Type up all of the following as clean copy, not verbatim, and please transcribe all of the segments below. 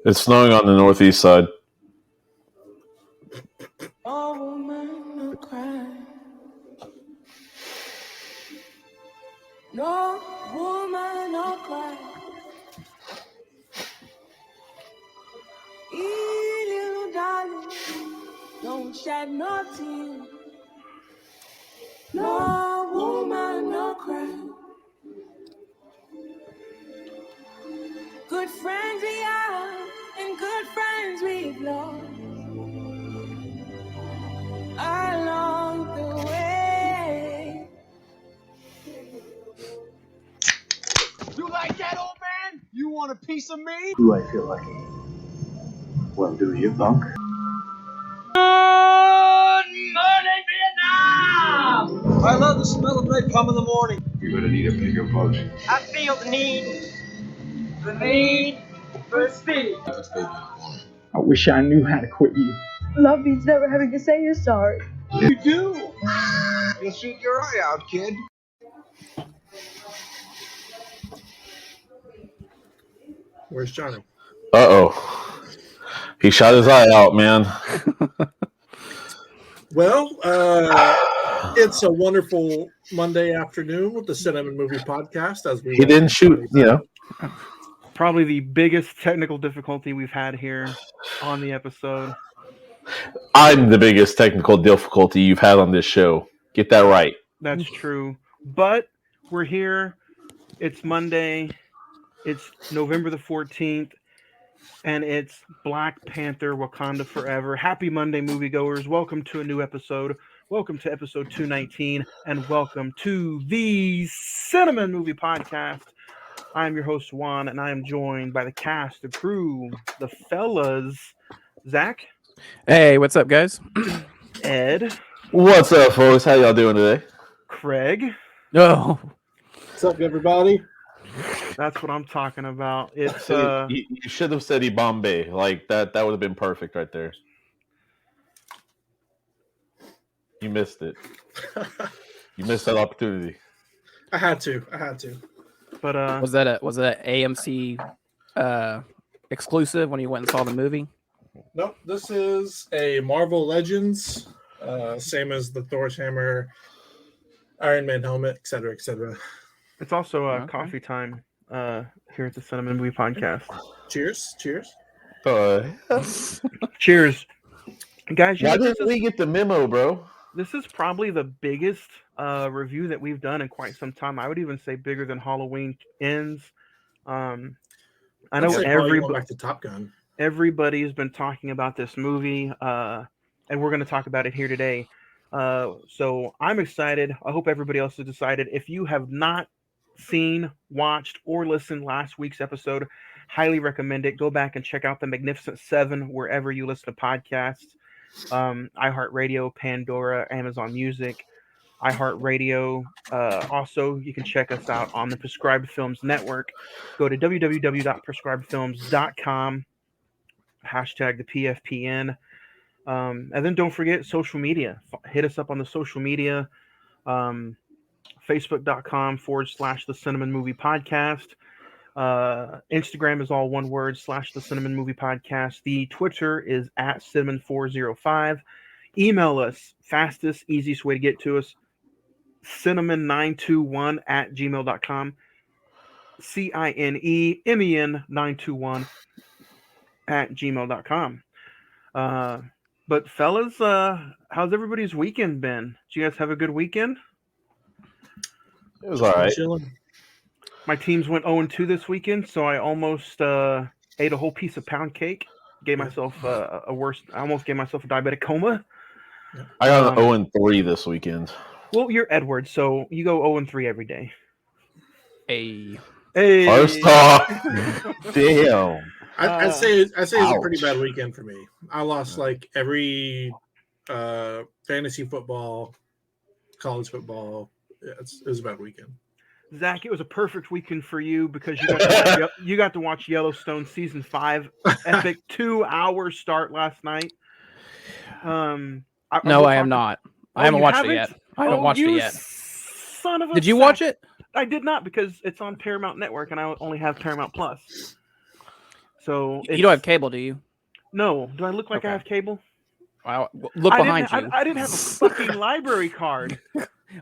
It's snowing on the northeast side. Oh, woman, no cry. No woman, no cry. Little darling, don't shed no tears. No woman, no cry. Good friends we are, and good friends we've lost along the way. You like that, old man? You want a piece of me? Do I feel lucky? Well, do you, punk? Good morning, Vietnam! I love the smell of napalm in the morning. You're gonna need a bigger boat. I feel the need for speed. I wish I knew how to quit you. Love means never having to say you're sorry. You do. You'll shoot your eye out, kid. Where's Johnny? Uh-oh. He shot his eye out, man. Well, it's a wonderful Monday afternoon with the Cine-Men Movie Podcast. As He didn't shoot, Probably the biggest technical difficulty we've had here on the episode. I'm the biggest technical difficulty you've had on this show. Get that right. That's true. But we're here. It's Monday. It's November the 14th. And it's Black Panther Wakanda Forever. Happy Monday, moviegoers. Welcome to a new episode. Welcome to episode 219. And welcome to the Cine-Men Movie Podcast. I am your host, Juan, and I am joined by the cast, the crew, the fellas. Zach. Hey, what's up, guys? Ed. What's up, folks? How y'all doing today? Craig. Oh. What's up, everybody? That's what I'm talking about. It's you should have said Bombay. Like that would have been perfect right there. You missed it. You missed that opportunity. I had to. But was that AMC exclusive when you went and saw the movie? Nope. This is a Marvel Legends, same as the Thor's hammer, Iron Man helmet, etc., etc. It's also coffee time here at the Cine-Men Movie Podcast. Cheers. Cheers. Guys, why didn't we get the memo, bro? This is probably the biggest review that we've done in quite some time. I would even say bigger than Halloween Ends. I know back to Top Gun. Everybody's been talking about this movie, and we're going to talk about it here today. So I'm excited. I hope everybody else has decided. If you have not seen, watched, or listened last week's episode, highly recommend it. Go back and check out the Magnificent Seven wherever you listen to podcasts. iHeartRadio, Pandora, Amazon Music, iHeartRadio. Also, you can check us out on the Prescribed Films Network. Go to www.prescribedfilms.com, hashtag the PFPN. And then don't forget social media. Hit us up on the social media. Facebook.com/the Cine-Men Movie Podcast. Instagram is all one word / the Cine-Men Movie Podcast. The Twitter is at Cine-Men405. Email us. Fastest, easiest way to get to us. Cinemen921 at gmail.com. CINEMEN921 at gmail.com. But fellas, how's everybody's weekend been? Did you guys have a good weekend? It was all right. My teams went 0-2 this weekend, so I almost ate a whole piece of pound cake. Gave myself I almost gave myself a diabetic coma. I got an 0-3 this weekend. Well, you're Edward, so you go 0-3 every day. Hey. First off, damn. I'd say it's a pretty bad weekend for me. I lost like every fantasy football, college football. Yeah, it was a bad weekend. Zach, it was a perfect weekend for you because you got to watch Yellowstone season 5, epic 2-hour start last night. I am not. I haven't watched it yet. I haven't watched it yet. Son of a Did you watch it? I did not because it's on Paramount Network and I only have Paramount Plus. So you don't have cable, do you? No. Do I look like I have cable? Well, look behind you. I didn't have a fucking library card.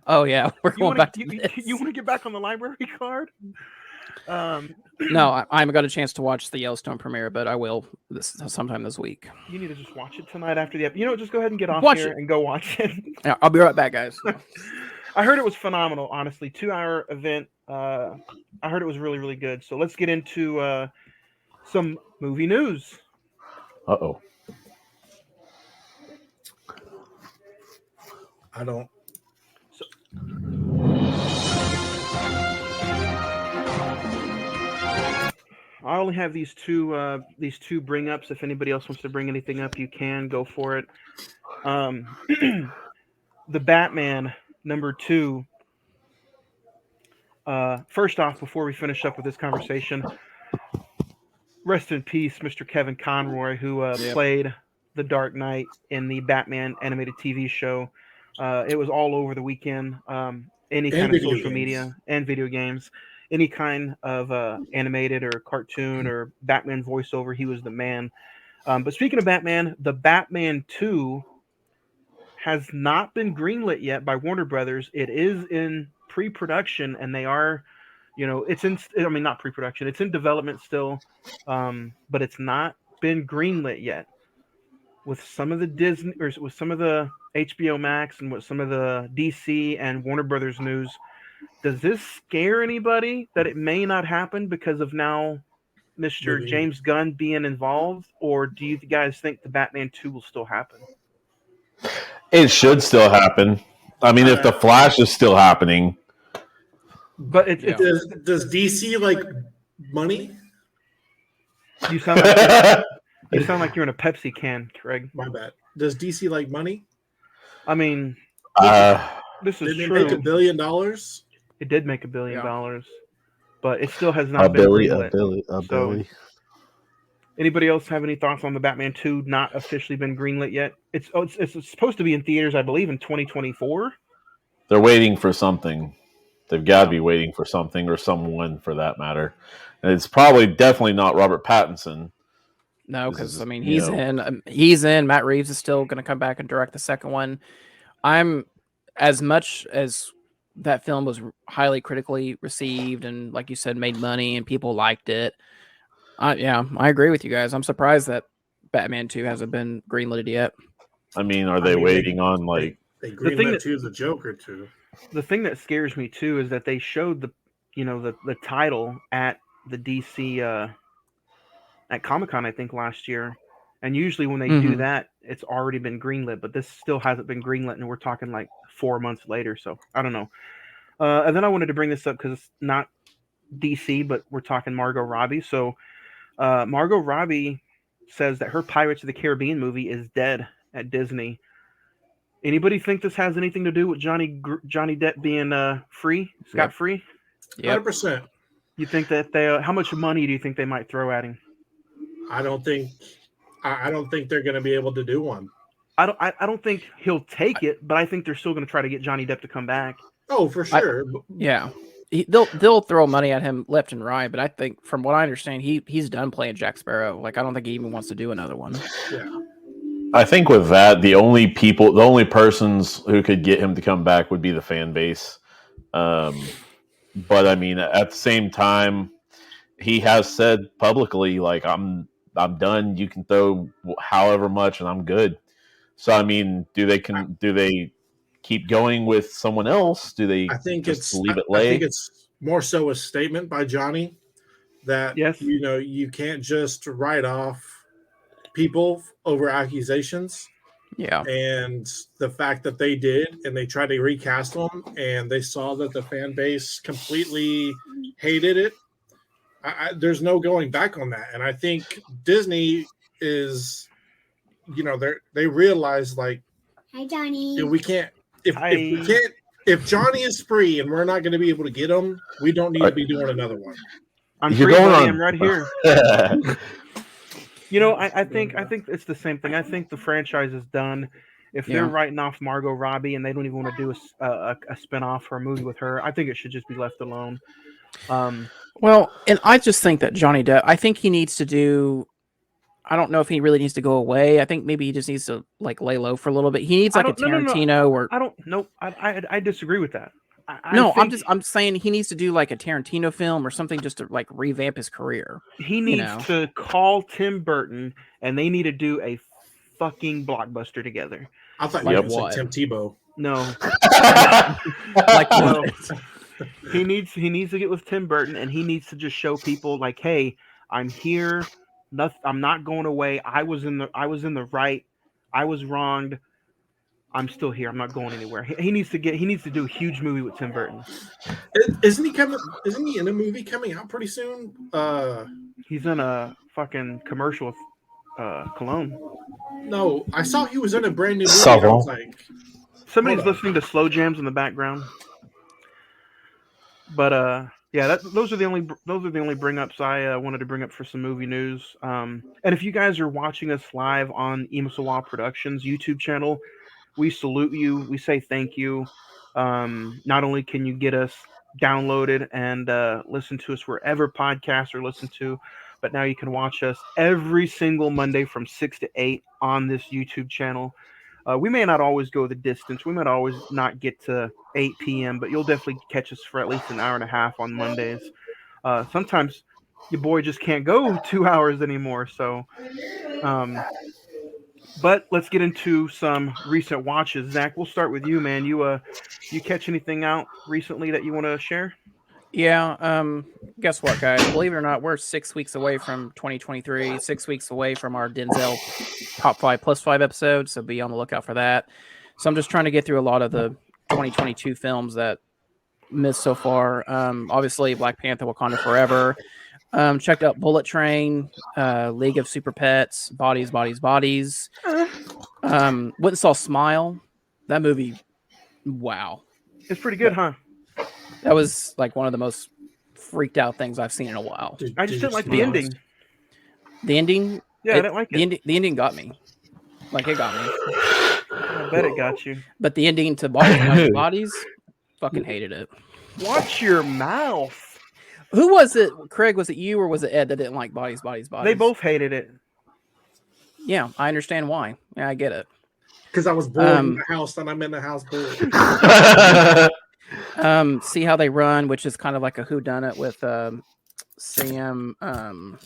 Oh yeah, we're going back to you want to get back on the library card? No, I haven't got a chance to watch the Yellowstone premiere, but I will sometime this week. You need to just watch it tonight after the episode. You know, just go ahead and get off here and go watch it. Yeah, I'll be right back, guys. I heard it was phenomenal, honestly. 2-hour event. I heard it was really, really good. So let's get into some movie news. Uh-oh. I don't. I only have these two bring ups. If anybody else wants to bring anything up, you can go for it. The Batman #2. First off, before we finish up with this conversation, rest in peace, Mr. Kevin Conroy, who played the Dark Knight in the Batman animated TV show. It was all over the weekend. Any kind of social media and video games. Any kind of animated or cartoon or Batman voiceover, he was the man. But speaking of Batman, the Batman 2 has not been greenlit yet by Warner Brothers. It is in pre-production, and they are, not pre-production. It's in development still, but it's not been greenlit yet. With some of the Disney, or with some of the HBO Max, and with some of the DC and Warner Brothers news, does this scare anybody that it may not happen because of now Mr. James Gunn being involved? Or do you guys think the Batman 2 will still happen? It should still happen. I mean, if the Flash is still happening. But does DC like money? You sound like you're in a Pepsi can, Craig. My bad. Does DC like money? I mean, this is did true. It make $1 billion? It did make $1 billion, but it still has not been greenlit. Anybody else have any thoughts on the Batman 2 not officially been greenlit yet? It's supposed to be in theaters, I believe, in 2024. They're waiting for something. They've got to be waiting for something, or someone for that matter. And it's definitely not Robert Pattinson. No, because I mean he's in. Matt Reeves is still going to come back and direct the second one. I'm as much as that film was highly critically received and, like you said, made money and people liked it. I agree with you guys. I'm surprised that Batman 2 hasn't been greenlit yet. I mean, are they waiting on like they greenlit to the Joker too? The thing that scares me too is that they showed the title at the DC at Comic-Con, I think, last year. And usually when they do that, it's already been greenlit, but this still hasn't been greenlit, and we're talking like 4 months later. So I don't know. And then I wanted to bring this up because it's not DC, but we're talking Margot Robbie. So Margot Robbie says that her Pirates of the Caribbean movie is dead at Disney. Anybody think this has anything to do with Johnny Depp being scot-free? Yep. 100%. You think that how much money do you think they might throw at him? I don't think they're going to be able to do one. I don't think he'll take it, but I think they're still going to try to get Johnny Depp to come back. Oh, for sure. They'll throw money at him left and right, but I think, from what I understand, he's done playing Jack Sparrow. Like, I don't think he even wants to do another one. Yeah. I think with that, the only persons who could get him to come back would be the fan base. But I mean, at the same time, he has said publicly, like, I'm done. You can throw however much, and I'm good. So I mean, do they keep going with someone else? Do they? Leave it lay? I think it's more so a statement by Johnny that you can't just write off people over accusations. Yeah. And the fact that they did, and they tried to recast them, and they saw that the fan base completely hated it. There's no going back on that. And I think Disney is, they realize, like, hi, Johnny. If Johnny is free and we're not going to be able to get him, we don't need to be doing another one. I'm free, buddy. I'm right here. I think it's the same thing. I think the franchise is done. If they're writing off Margot Robbie and they don't even want to do a spinoff or a movie with her, I think it should just be left alone. Well, and I just think that Johnny Depp, I think he needs to do. I don't know if he really needs to go away. I think maybe he just needs to like lay low for a little bit. He needs like a Tarantino or I don't. Nope. I disagree with that. no. I'm saying he needs to do like a Tarantino film or something just to like revamp his career. He needs to call Tim Burton and they need to do a fucking blockbuster together. I thought you were going to say Tim Tebow. No. Like no. He needs to get with Tim Burton and he needs to just show people like, hey, I'm here. I'm not going away. I was in the right. I was wronged. I'm still here. I'm not going anywhere. He needs to do a huge movie with Tim Burton. Isn't he in a movie coming out pretty soon? He's in a fucking commercial with Cologne. No, I saw he was in a brand new movie. I was like, somebody's listening to slow jams in the background. But yeah, those are the only bring ups I wanted to bring up for some movie news. And if you guys are watching us live on Imasawa Productions YouTube channel, we salute you. We say thank you. Not only can you get us downloaded and listen to us wherever podcasts are listened to, but now you can watch us every single Monday from 6 to 8 on this YouTube channel. We may not always go the distance. We might always not get to 8 p.m., but you'll definitely catch us for at least an hour and a half on Mondays. Sometimes your boy just can't go 2 hours anymore. So, but let's get into some recent watches. Zach, we'll start with you, man. You catch anything out recently that you want to share? Yeah. Guess what, guys? Believe it or not, we're 6 weeks away from 2023. 6 weeks away from our Denzel Top 5 Plus 5 episode. So be on the lookout for that. So I'm just trying to get through a lot of the 2022 films that missed so far. Obviously, Black Panther: Wakanda Forever. Checked out Bullet Train, League of Super Pets, Bodies. Went and saw Smile. That movie, wow. It's pretty good, huh? That was like one of the most freaked out things I've seen in a while. I just didn't like the ending. The ending? Yeah, I didn't like it. The ending got me. Like, it got me. I bet it got you. But the ending to Bodies, fucking hated it. Watch your mouth. Who was it? Craig, was it you or was it Ed that didn't like Bodies? They both hated it. Yeah, I understand why. Yeah, I get it. Because I was bored in the house and I'm in the house bored. See How They Run, which is kind of like a whodunit with Sam, the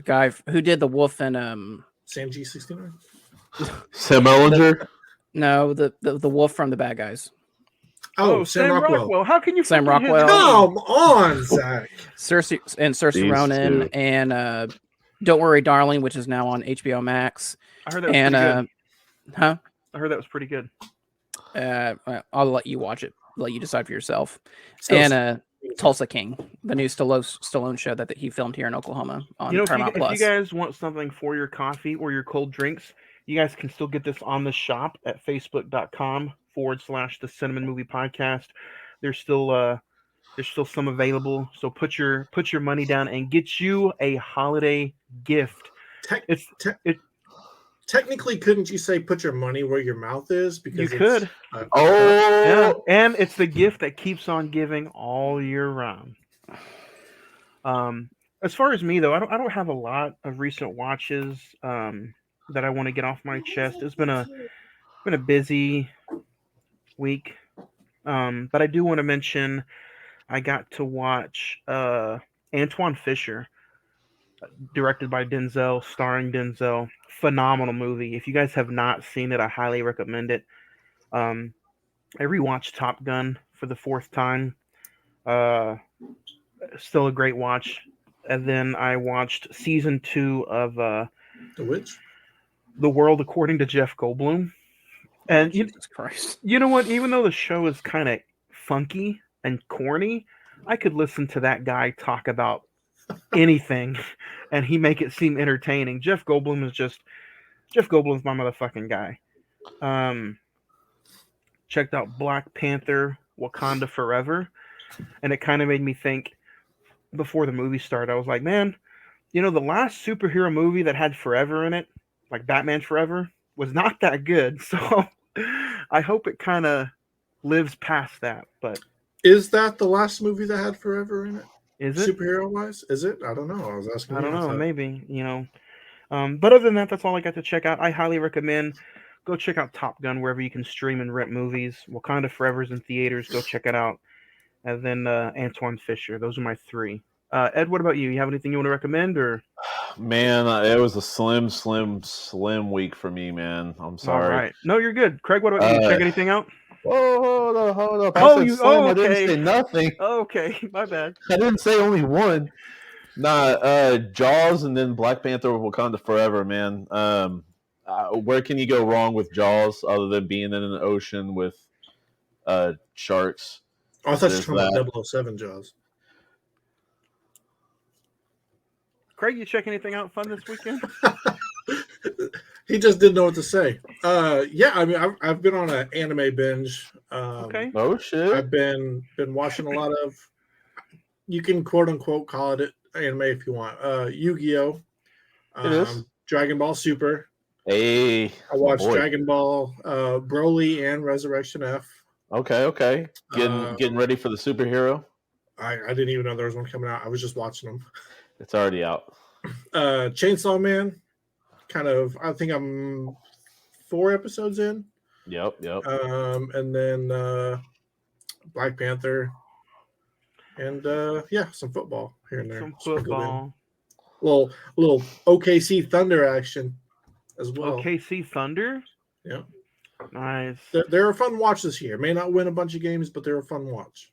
guy who did the Wolf and Sam G69. Sam Ellinger. No, the Wolf from The Bad Guys. Oh, Sam Rockwell. How can you? Sam Rockwell. Come on, Zach. Saoirse Ronan and Don't Worry, Darling, which is now on HBO Max. I heard that was pretty good. Huh? I heard that was pretty good. I'll let you watch it. Let you decide for yourself. Tulsa King, the new Stallone show that he filmed here in Oklahoma on Paramount Plus. If you guys want something for your coffee or your cold drinks, you guys can still get this on the shop at facebook.com/the Cine-Men Movie Podcast. There's still some available. So put your money down and get you a holiday gift. Technically, couldn't you say put your money where your mouth is? Because you could. Yeah. And it's the gift that keeps on giving all year round. As far as me though, I don't have a lot of recent watches that I want to get off my chest. It's been a busy week, but I do want to mention I got to watch Antoine Fisher, directed by Denzel, starring Denzel. Phenomenal movie. If you guys have not seen it, I highly recommend it. I rewatched Top Gun for the 4th time. Still a great watch. And then I watched season 2 of The World According to Jeff Goldblum. And Jesus Christ. You know what? Even though the show is kind of funky and corny, I could listen to that guy talk about anything and he make it seem entertaining. Jeff Goldblum's my motherfucking guy. Checked out Black Panther Wakanda Forever, and it kind of made me think before the movie started. I was like, man, the last superhero movie that had forever in it, like Batman Forever, was not that good. So I hope it kind of lives past that. But is that the last movie that had forever in it? Is it? Superhero wise, is it? I don't know. I was asking. I don't you. know. Maybe, But other than that, that's all I got to check out. I highly recommend go check out Top Gun wherever you can stream and rent movies. Wakanda Forever's in theaters. Go check it out. And then Antoine Fisher. Those are my three. Ed, what about you? You have anything you want to recommend, or? Man, it was a slim week for me, man. I'm sorry. All right. No, you're good. Craig, what about you? Check anything out? Oh, hold up. I said slim. Okay. I didn't say nothing. Okay, my bad. I didn't say only one. Nah, Jaws and then Black Panther Wakanda Forever, man. Where can you go wrong with Jaws other than being in an ocean with sharks? Oh, I thought you were talking about 007 Jaws. Craig, you check anything out fun this weekend? He just didn't know what to say. Yeah, I mean, I've been on an anime binge. Okay. Oh shit! I've been watching a lot of. You can quote unquote call it anime if you want. Yu-Gi-Oh. It is Dragon Ball Super. Hey, I watched Dragon Ball Broly and Resurrection F. Okay. Getting ready for the superhero. I didn't even know there was one coming out. I was just watching them. It's already out. Chainsaw Man. Kind of. I think I'm 4 episodes in. Yep. And then Black Panther. And some football here and there. Some football. Little OKC Thunder action as well. OKC Thunder? Yeah. Nice. They're a fun watch this year. May not win a bunch of games, but they're a fun watch.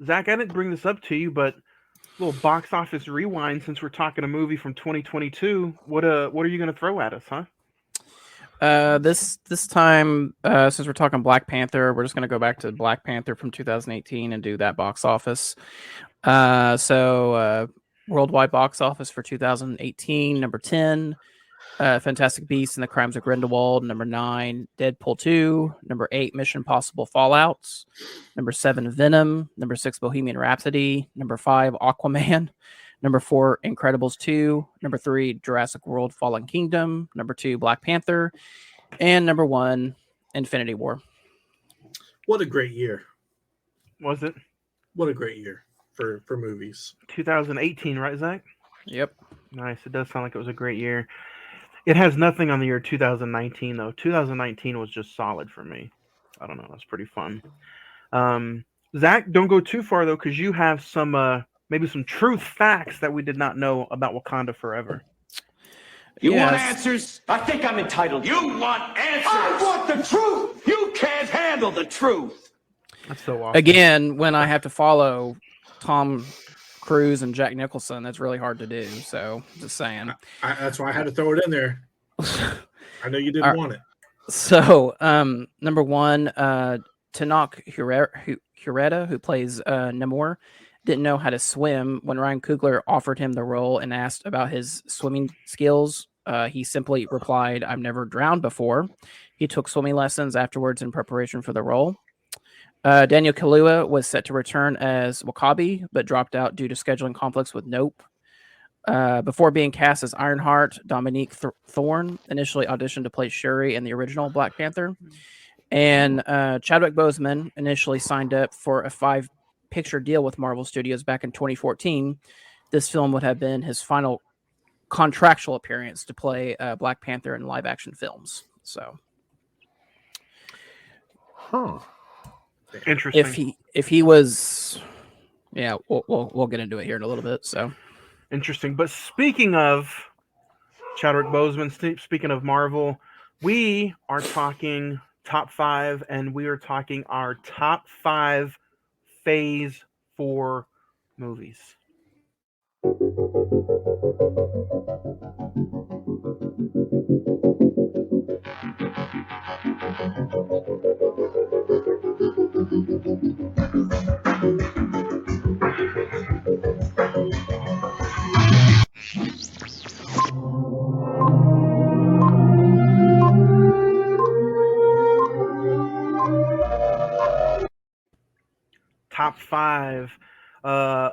Zach, I didn't bring this up to you, but a little box office rewind since we're talking a movie from 2022. What are you going to throw at us, huh? This time, since we're talking Black Panther, we're just going to go back to Black Panther from 2018 and do that box office. So worldwide box office for 2018, number 10, Fantastic Beasts and the Crimes of Grindelwald, number 9, Deadpool 2, number 8, Mission Impossible Fallouts, number 7, Venom, number 6, Bohemian Rhapsody, number 5, Aquaman, number 4, Incredibles 2, number 3, Jurassic World Fallen Kingdom, number 2, Black Panther, and number 1, Infinity War. What a great year. Was it? What a great year for movies. 2018, right, Zach? Yep. Nice. It does sound like it was a great year. It has nothing on the year 2019, though. 2019 was just solid for me. I don't know. That's pretty fun. Zach, don't go too far, though, because you have some maybe some truth facts that we did not know about Wakanda Forever. You want answers? I think I'm entitled. You want answers? I want the truth! You can't handle the truth! That's so awesome. Again, when I have to follow Tom Cruise and Jack Nicholson, that's really hard to do. So, just saying. That's why I had to throw it in there. I know you didn't want it. So, number 1, Tenoch Huerta, who plays Namor, didn't know how to swim. When Ryan Coogler offered him the role and asked about his swimming skills, he simply replied, "I've never drowned before." He took swimming lessons afterwards in preparation for the role. Daniel Kaluuya was set to return as W'Kabi, but dropped out due to scheduling conflicts with Nope. Before being cast as Ironheart, Dominique Thorne initially auditioned to play Shuri in the original Black Panther. And Chadwick Boseman initially signed up for a 5-picture deal with Marvel Studios back in 2014. This film would have been his final contractual appearance to play Black Panther in live-action films. So, Interesting. If he was, yeah, we'll get into it here in a little bit. So interesting. But speaking of Chadwick Boseman, speaking of Marvel, we are talking top 5, and we are talking our top 5 Phase 4 movies. Top 5.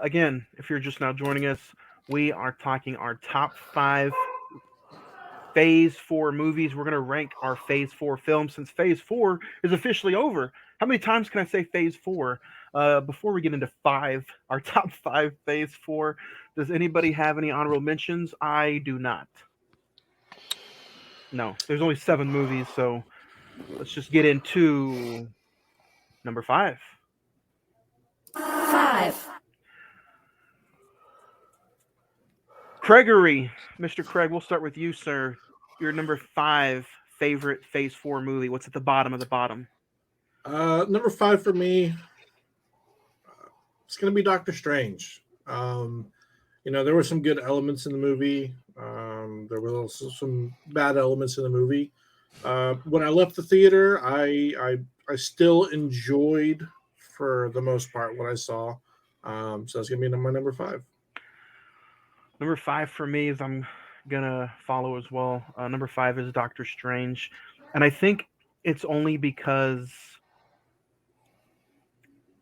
Again, if you're just now joining us, we are talking our top 5 Phase 4 movies. We're going to rank our Phase 4 films since Phase 4 is officially over. How many times can I say Phase 4? Before we get into our top 5 Phase 4, does anybody have any honorable mentions? I do not. No, there's only 7 movies, so let's just get into number 5. 5. Gregory, Mr. Craig, we'll start with you, sir. Your number 5 favorite Phase 4 movie. What's at the bottom of the bottom? Number 5 for me, it's going to be Doctor Strange. There were some good elements in the movie. There were also some bad elements in the movie. When I left the theater, I still enjoyed, for the most part, what I saw. So that's going to be my number 5. Number 5 for me is I'm going to follow as well. Number 5 is Doctor Strange. And I think it's only because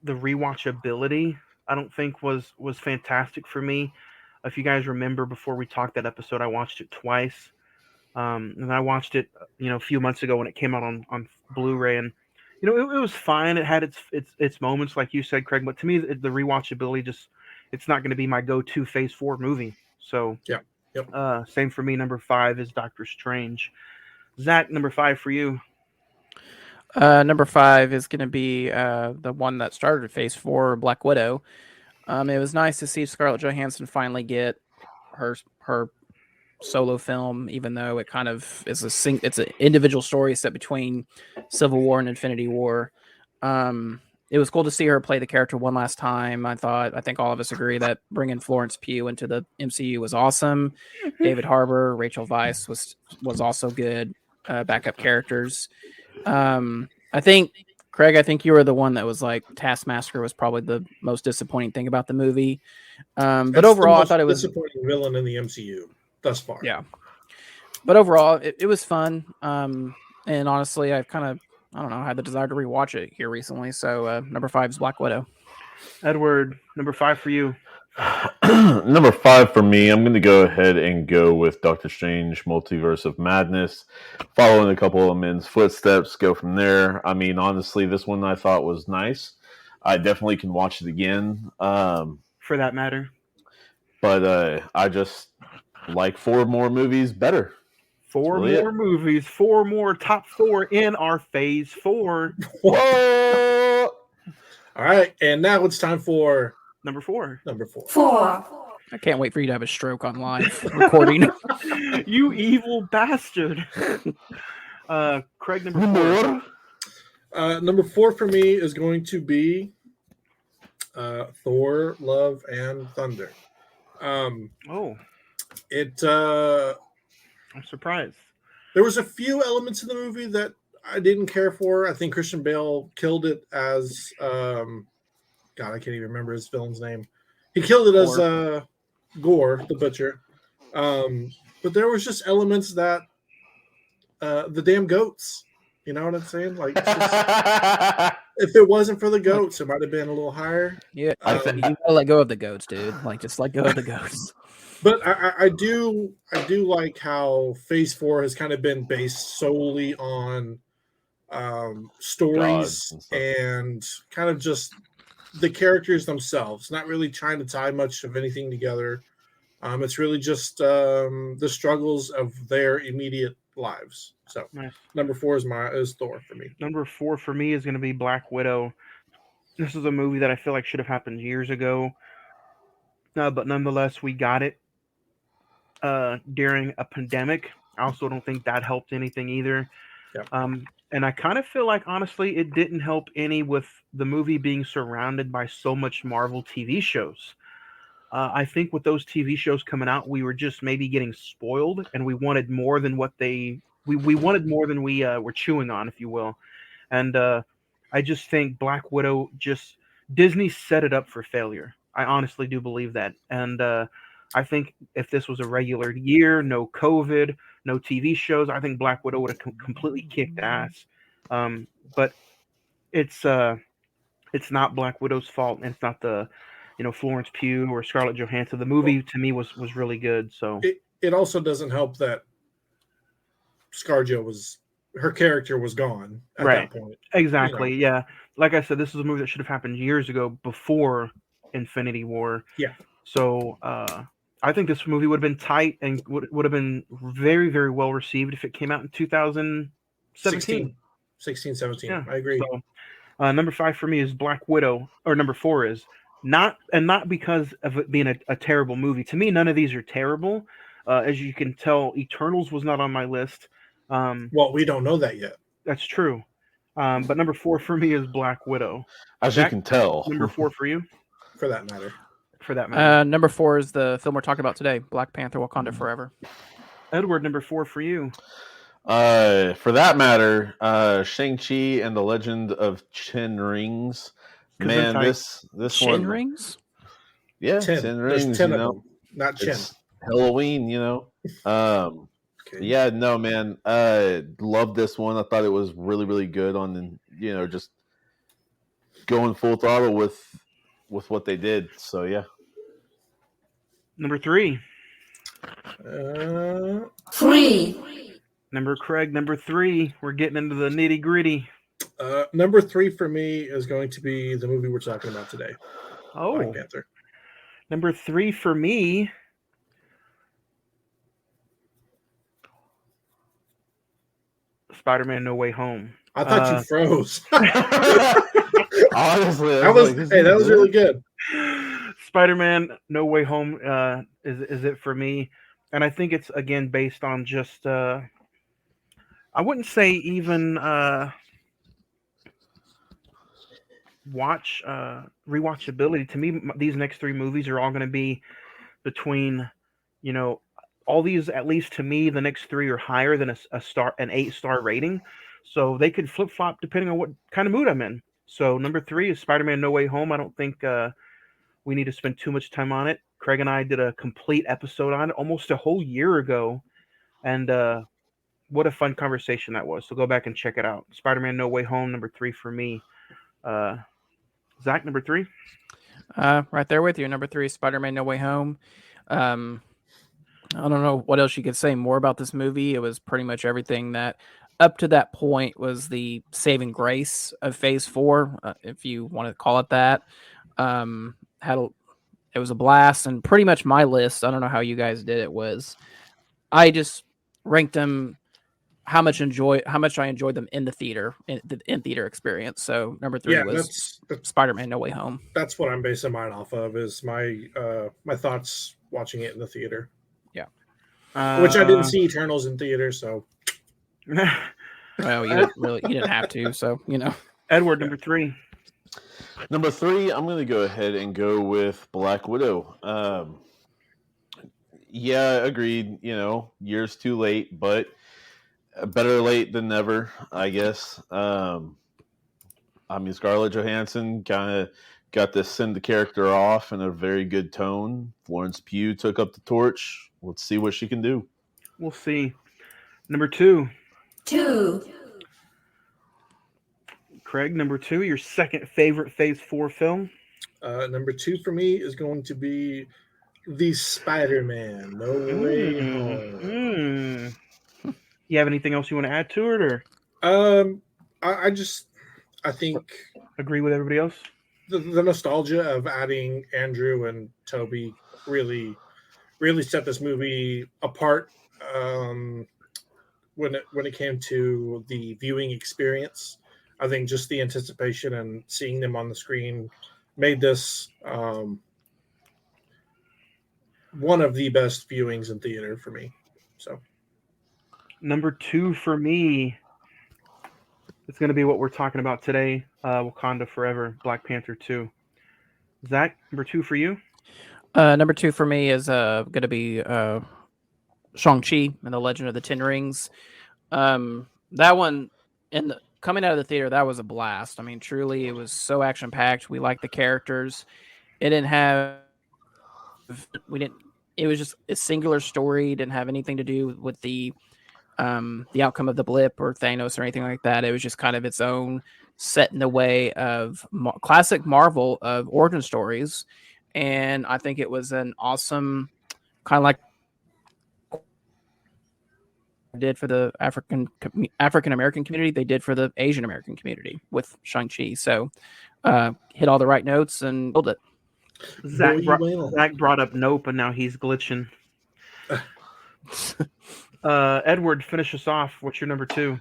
the rewatchability, I don't think was fantastic for me. If you guys remember, before we talked that episode, I watched it twice. And I watched it, a few months ago when it came out on Blu-ray, and it was fine. It had its moments, like you said, Craig. But to me, the rewatchability it's not going to be my go-to Phase 4 movie. So yeah, yep. Same for me. Number 5 is Doctor Strange. Zach, number 5 for you. Number 5 is going to be the one that started Phase 4, Black Widow. It was nice to see Scarlett Johansson finally get her solo film, even though it kind of is it's an individual story set between Civil War and Infinity War. It was cool to see her play the character one last time. I think all of us agree that bringing Florence Pugh into the MCU was awesome. David Harbour, Rachel Weisz was also good backup characters. I think, Craig, you were the one that was like Taskmaster was probably the most disappointing thing about the movie. But overall, I thought it was disappointing villain in the MCU thus far. Yeah, but overall, it was fun. And honestly, I've kind of had the desire to rewatch it here recently. So number 5 is Black Widow. Edward, number 5 for you. Number 5 for me, I'm going to go ahead and go with Doctor Strange Multiverse of Madness, following a couple of men's footsteps, go from there. I mean, honestly, this one I thought was nice. I definitely can watch it again. For that matter. But I just like 4 more movies better. 4 more movies, 4 more top 4 in our Phase 4. Whoa! All right, and now it's time for number 4. Number 4. 4. I can't wait for you to have a stroke on live recording. You evil bastard. Craig, number 4. Number 4 for me is going to be Thor: Love and Thunder. I'm surprised. There was a few elements in the movie that I didn't care for. I think Christian Bale killed it as God, I can't even remember his villain's name. He killed it as Gore the Butcher. But there was just elements that the damn goats. You know what I'm saying? Like, if it wasn't for the goats, it might have been a little higher. Yeah, you gotta let go of the goats, dude. Like, just let go of the goats. But I do like how Phase 4 has kind of been based solely on stories and kind of just the characters themselves, not really trying to tie much of anything together. It's really just the struggles of their immediate lives. So nice. Number 4 is Thor for me. Number 4 for me is going to be Black Widow. This is a movie that I feel like should have happened years ago. But nonetheless, we got it during a pandemic. I also don't think that helped anything either. Yeah. And I kind of feel like, honestly, it didn't help any with the movie being surrounded by so much Marvel TV shows. I think with those TV shows coming out, we were just maybe getting spoiled, and we wanted more than what we wanted more than we were chewing on, if you will. And I just think Black Widow Disney set it up for failure. I honestly do believe that. And I think if this was a regular year, no COVID, no TV shows, I think Black Widow would have completely kicked ass. But it's not Black Widow's fault, and it's not the Florence Pugh or Scarlett Johansson. The movie to me was really good. So it also doesn't help that ScarJo was her character was gone at Right. that point. Exactly. Yeah. Like I said, this is a movie that should have happened years ago before Infinity War. Yeah. So I think this movie would have been tight and would have been very, very well received if it came out in 2017. 16, 17. Yeah. I agree. So number 5 for me is Black Widow, or number 4 is not because of it being a terrible movie. To me, none of these are terrible. As you can tell, Eternals was not on my list. Well, we don't know that yet. That's true. But number 4 for me is Black Widow. As you can tell. Number 4 for you? For that matter. Number 4 is the film we're talking about today, Black Panther: Wakanda Forever. Edward, number 4 for you. For that matter, Shang-Chi and the Legend of Ten Rings. Man, this Chin one. Rings? Yeah, 10. 10 There's rings. 10 you of know, them, not Chin. It's Halloween, you know. Okay. Yeah, no, man. Loved this one. I thought it was really, really good on, you know, just going full throttle with what they did. So yeah. Number 3. 3. Number Craig, number 3. We're getting into the nitty gritty. Number 3 for me is going to be the movie we're talking about today. Black Panther. Number 3 for me. Spider-Man: No Way Home. I thought you froze. Honestly, that was really good. Spider-Man: No Way Home is it for me, and I think it's again based on just I wouldn't say even rewatchability. To me, these next 3 movies are all going to be between, you know, all these, at least to me, the next 3 are higher than an 8-star rating. So they could flip flop depending on what kind of mood I'm in. So number 3 is Spider-Man: No Way Home. I don't think we need to spend too much time on it. Craig and I did a complete episode on it almost a whole year ago, and what a fun conversation that was. So go back and check it out. Spider-Man: No Way Home, number 3 for me. Zach, number 3. Right there with you. Number 3, Spider-Man: No Way Home. I don't know what else you could say more about this movie. It was pretty much everything that up to that point was the saving grace of Phase 4, if you want to call it that. It was a blast, and pretty much my list, I don't know how you guys did it, was I just ranked them how much I enjoyed them in the theater, in theater experience. So number 3 was Spider-Man: No Way Home. That's what I'm basing mine off of, is my my thoughts watching it in the theater. Yeah. Which I didn't see Eternals in theater, so. Well, you didn't have to, so you know. Edward, number 3. Number 3, I'm going to go ahead and go with Black Widow. Yeah, agreed. You know, years too late, but better late than never, I guess. I mean, Scarlett Johansson kind of got to send the character off in a very good tone. Florence Pugh took up the torch. Let's see what she can do. We'll see. Number 2. 2. Craig, number 2, your second favorite Phase 4 film. Number 2 for me is going to be the Spider-Man: No Way Home. You have anything else you want to add to it, or? I think agree with everybody else. The nostalgia of adding Andrew and Toby really set this movie apart. When it came to the viewing experience, I think just the anticipation and seeing them on the screen made this one of the best viewings in theater for me. So, number 2 for me, it's going to be what we're talking about today: Wakanda Forever, Black Panther 2. Zach, number 2 for you. Number 2 for me is going to be Shang-Chi and the Legend of the Ten Rings. That one, coming out of the theater, that was a blast. I mean, truly, it was so action-packed. We liked the characters. It was just a singular story. Didn't have anything to do with the outcome of the blip or Thanos or anything like that. It was just kind of its own, set in the way of classic Marvel of origin stories. And I think it was an awesome kind of like did for the African American community, they did for the Asian American community with Shang-Chi. So hit all the right notes and build it. Zach brought up Nope, and now he's glitching. Edward, finish us off. What's your number 2?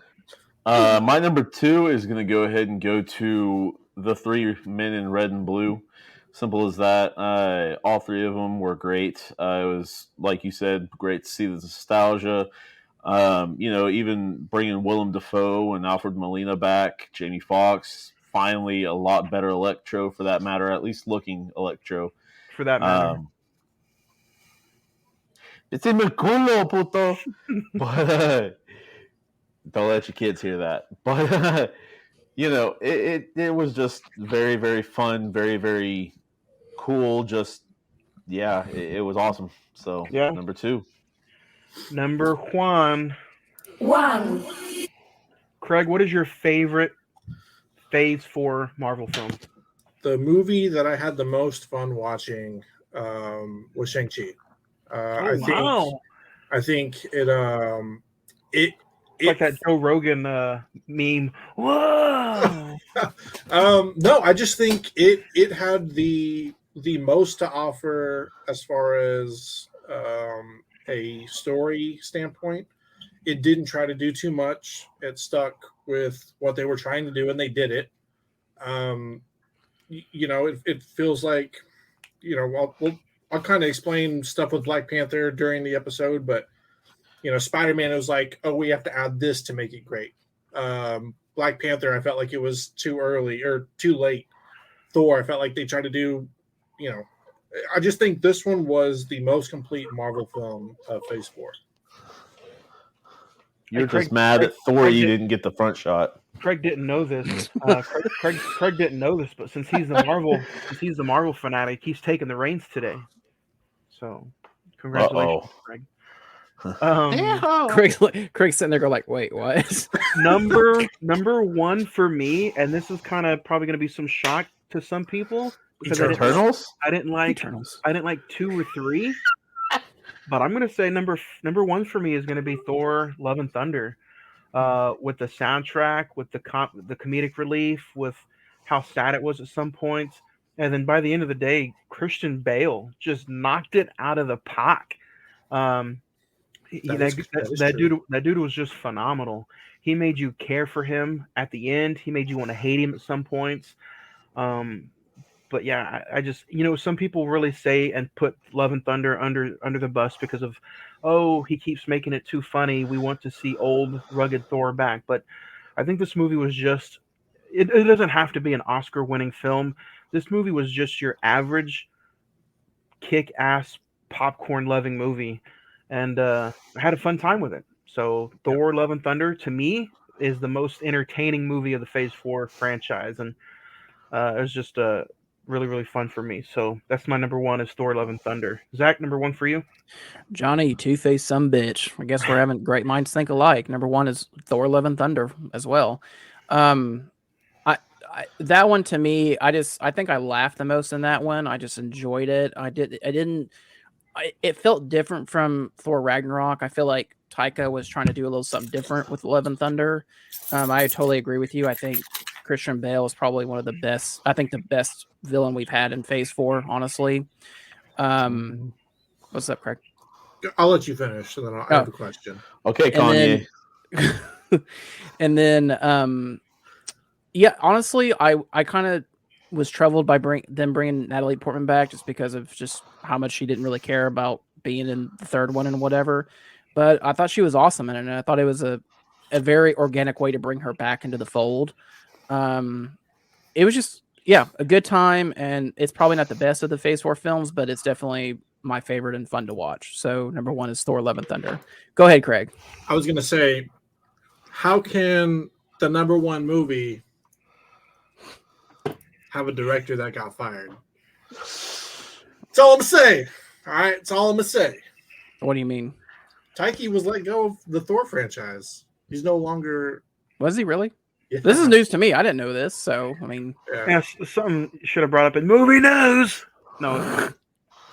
My number 2 is going to go ahead and go to the 3 Men in Red and Blue. Simple as that. All 3 of them were great. It was, like you said, great to see the nostalgia. Even bringing Willem Dafoe and Alfred Molina back, Jamie Foxx, finally a lot better Electro for that matter, at least looking Electro. For that matter. It's in the culo, puto. But don't let your kids hear that. But it was just very, very fun, very, very cool. Just it was awesome. So number 2. Number 1. Craig, what is your favorite Phase 4 Marvel film? The movie that I had the most fun watching was Shang-Chi. I think it like that Joe Rogan meme. Whoa! No, I just think it had the most to offer as far as a story standpoint. It didn't try to do too much. It stuck with what they were trying to do, and they did it. It feels like, I'll kind of explain stuff with Black Panther during the episode, but Spider-Man was like, oh, we have to add this to make it great. Black Panther, I felt like it was too early or too late. Thor, I felt like they tried to do, I just think this one was the most complete Marvel film of Phase 4. You're just mad at Thor you didn't get the front shot. Craig didn't know this. Craig didn't know this, but since he's the Marvel fanatic, he's taking the reins today. So, congratulations, Craig. Craig's sitting there going like, wait, what? number 1 for me, and this is kind of probably going to be some shock to some people because Eternals? I didn't like 2 or 3. But I'm going to say number 1 for me is going to be Thor: Love and Thunder, with the soundtrack, with the comedic relief, with how sad it was at some points, and then by the end of the day, Christian Bale just knocked it out of the park. That dude was just phenomenal. He made you care for him at the end. He made you want to hate him at some points. But yeah, I just, some people really say and put Love and Thunder under the bus because of, he keeps making it too funny. We want to see old rugged Thor back. But I think this movie was just, it doesn't have to be an Oscar-winning film. This movie was just your average kick-ass popcorn-loving movie. And I had a fun time with it. So Thor: Love and Thunder, to me, is the most entertaining movie of the Phase 4 franchise. And it was just really, really fun for me. So that's my number 1 is Thor: Love and Thunder. Zach, number 1 for you? Johnny, you two-faced sumbitch. I guess we're having great minds think alike. Number 1 is Thor: Love and Thunder as well. That one to me, I think I laughed the most in that one. I just enjoyed it. It felt different from Thor Ragnarok. I feel like Taika was trying to do a little something different with Love and Thunder. I totally agree with you. I think Christian Bale is probably one of the best. I think the best villain we've had in Phase 4, honestly. What's up, Craig? I'll let you finish, and then I'll have a question. Okay, Kanye. And then, honestly, I kind of was troubled by them bringing Natalie Portman back just because of just how much she didn't really care about being in the third one and whatever. But I thought she was awesome in it, and I thought it was a very organic way to bring her back into the fold. It was just, a good time, and it's probably not the best of the Phase 4 films, but it's definitely my favorite and fun to watch. So number 1 is Thor: Love and Thunder. Go ahead, Craig. I was going to say, how can the number 1 movie have a director that got fired? That's all I'm going to say. All right, that's all I'm going to say. What do you mean? Taika was let go of the Thor franchise. He's no longer... Was he really? Yeah. This is news to me. I didn't know this, so, I mean... Yeah, something should have brought up in movie news. No.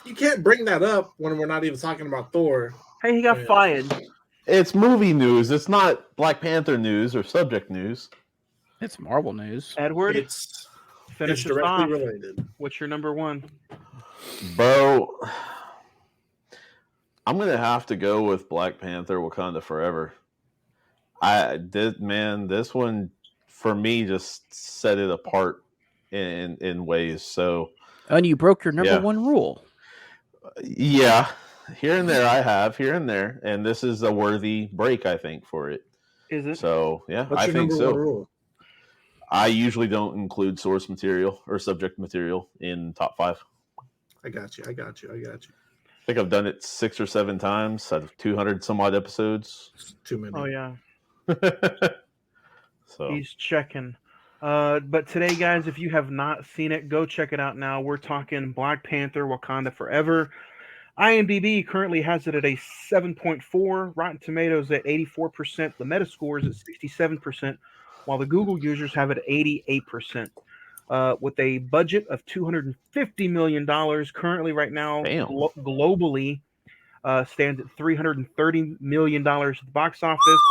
You can't bring that up when we're not even talking about Thor. Hey, he got fired. It's movie news. It's not Black Panther news or subject news. It's Marvel news. Edward, It's finish us directly off. related. What's your number one? Bro, I'm gonna have to go with Black Panther: Wakanda Forever. This one for me just set it apart in ways. So, And you broke your number one rule. Yeah, here and there I have here and there, and this is a worthy break, I think, for it. Is it? So yeah, What's I your think number so. one rule? I usually don't include source material or subject material in top 5. I got you. I think I've done it 6 or 7 times out of 200 some odd episodes. It's too many. Oh yeah. So he's checking. But today, guys, if you have not seen it, go check it out now. We're talking Black Panther: Wakanda Forever. IMDb currently has it at a 7.4, Rotten Tomatoes at 84%, the Metascore is at 67%, while the Google users have it at 88%. With a budget of $250 million, currently right now, globally, stands at $330 million at the box office.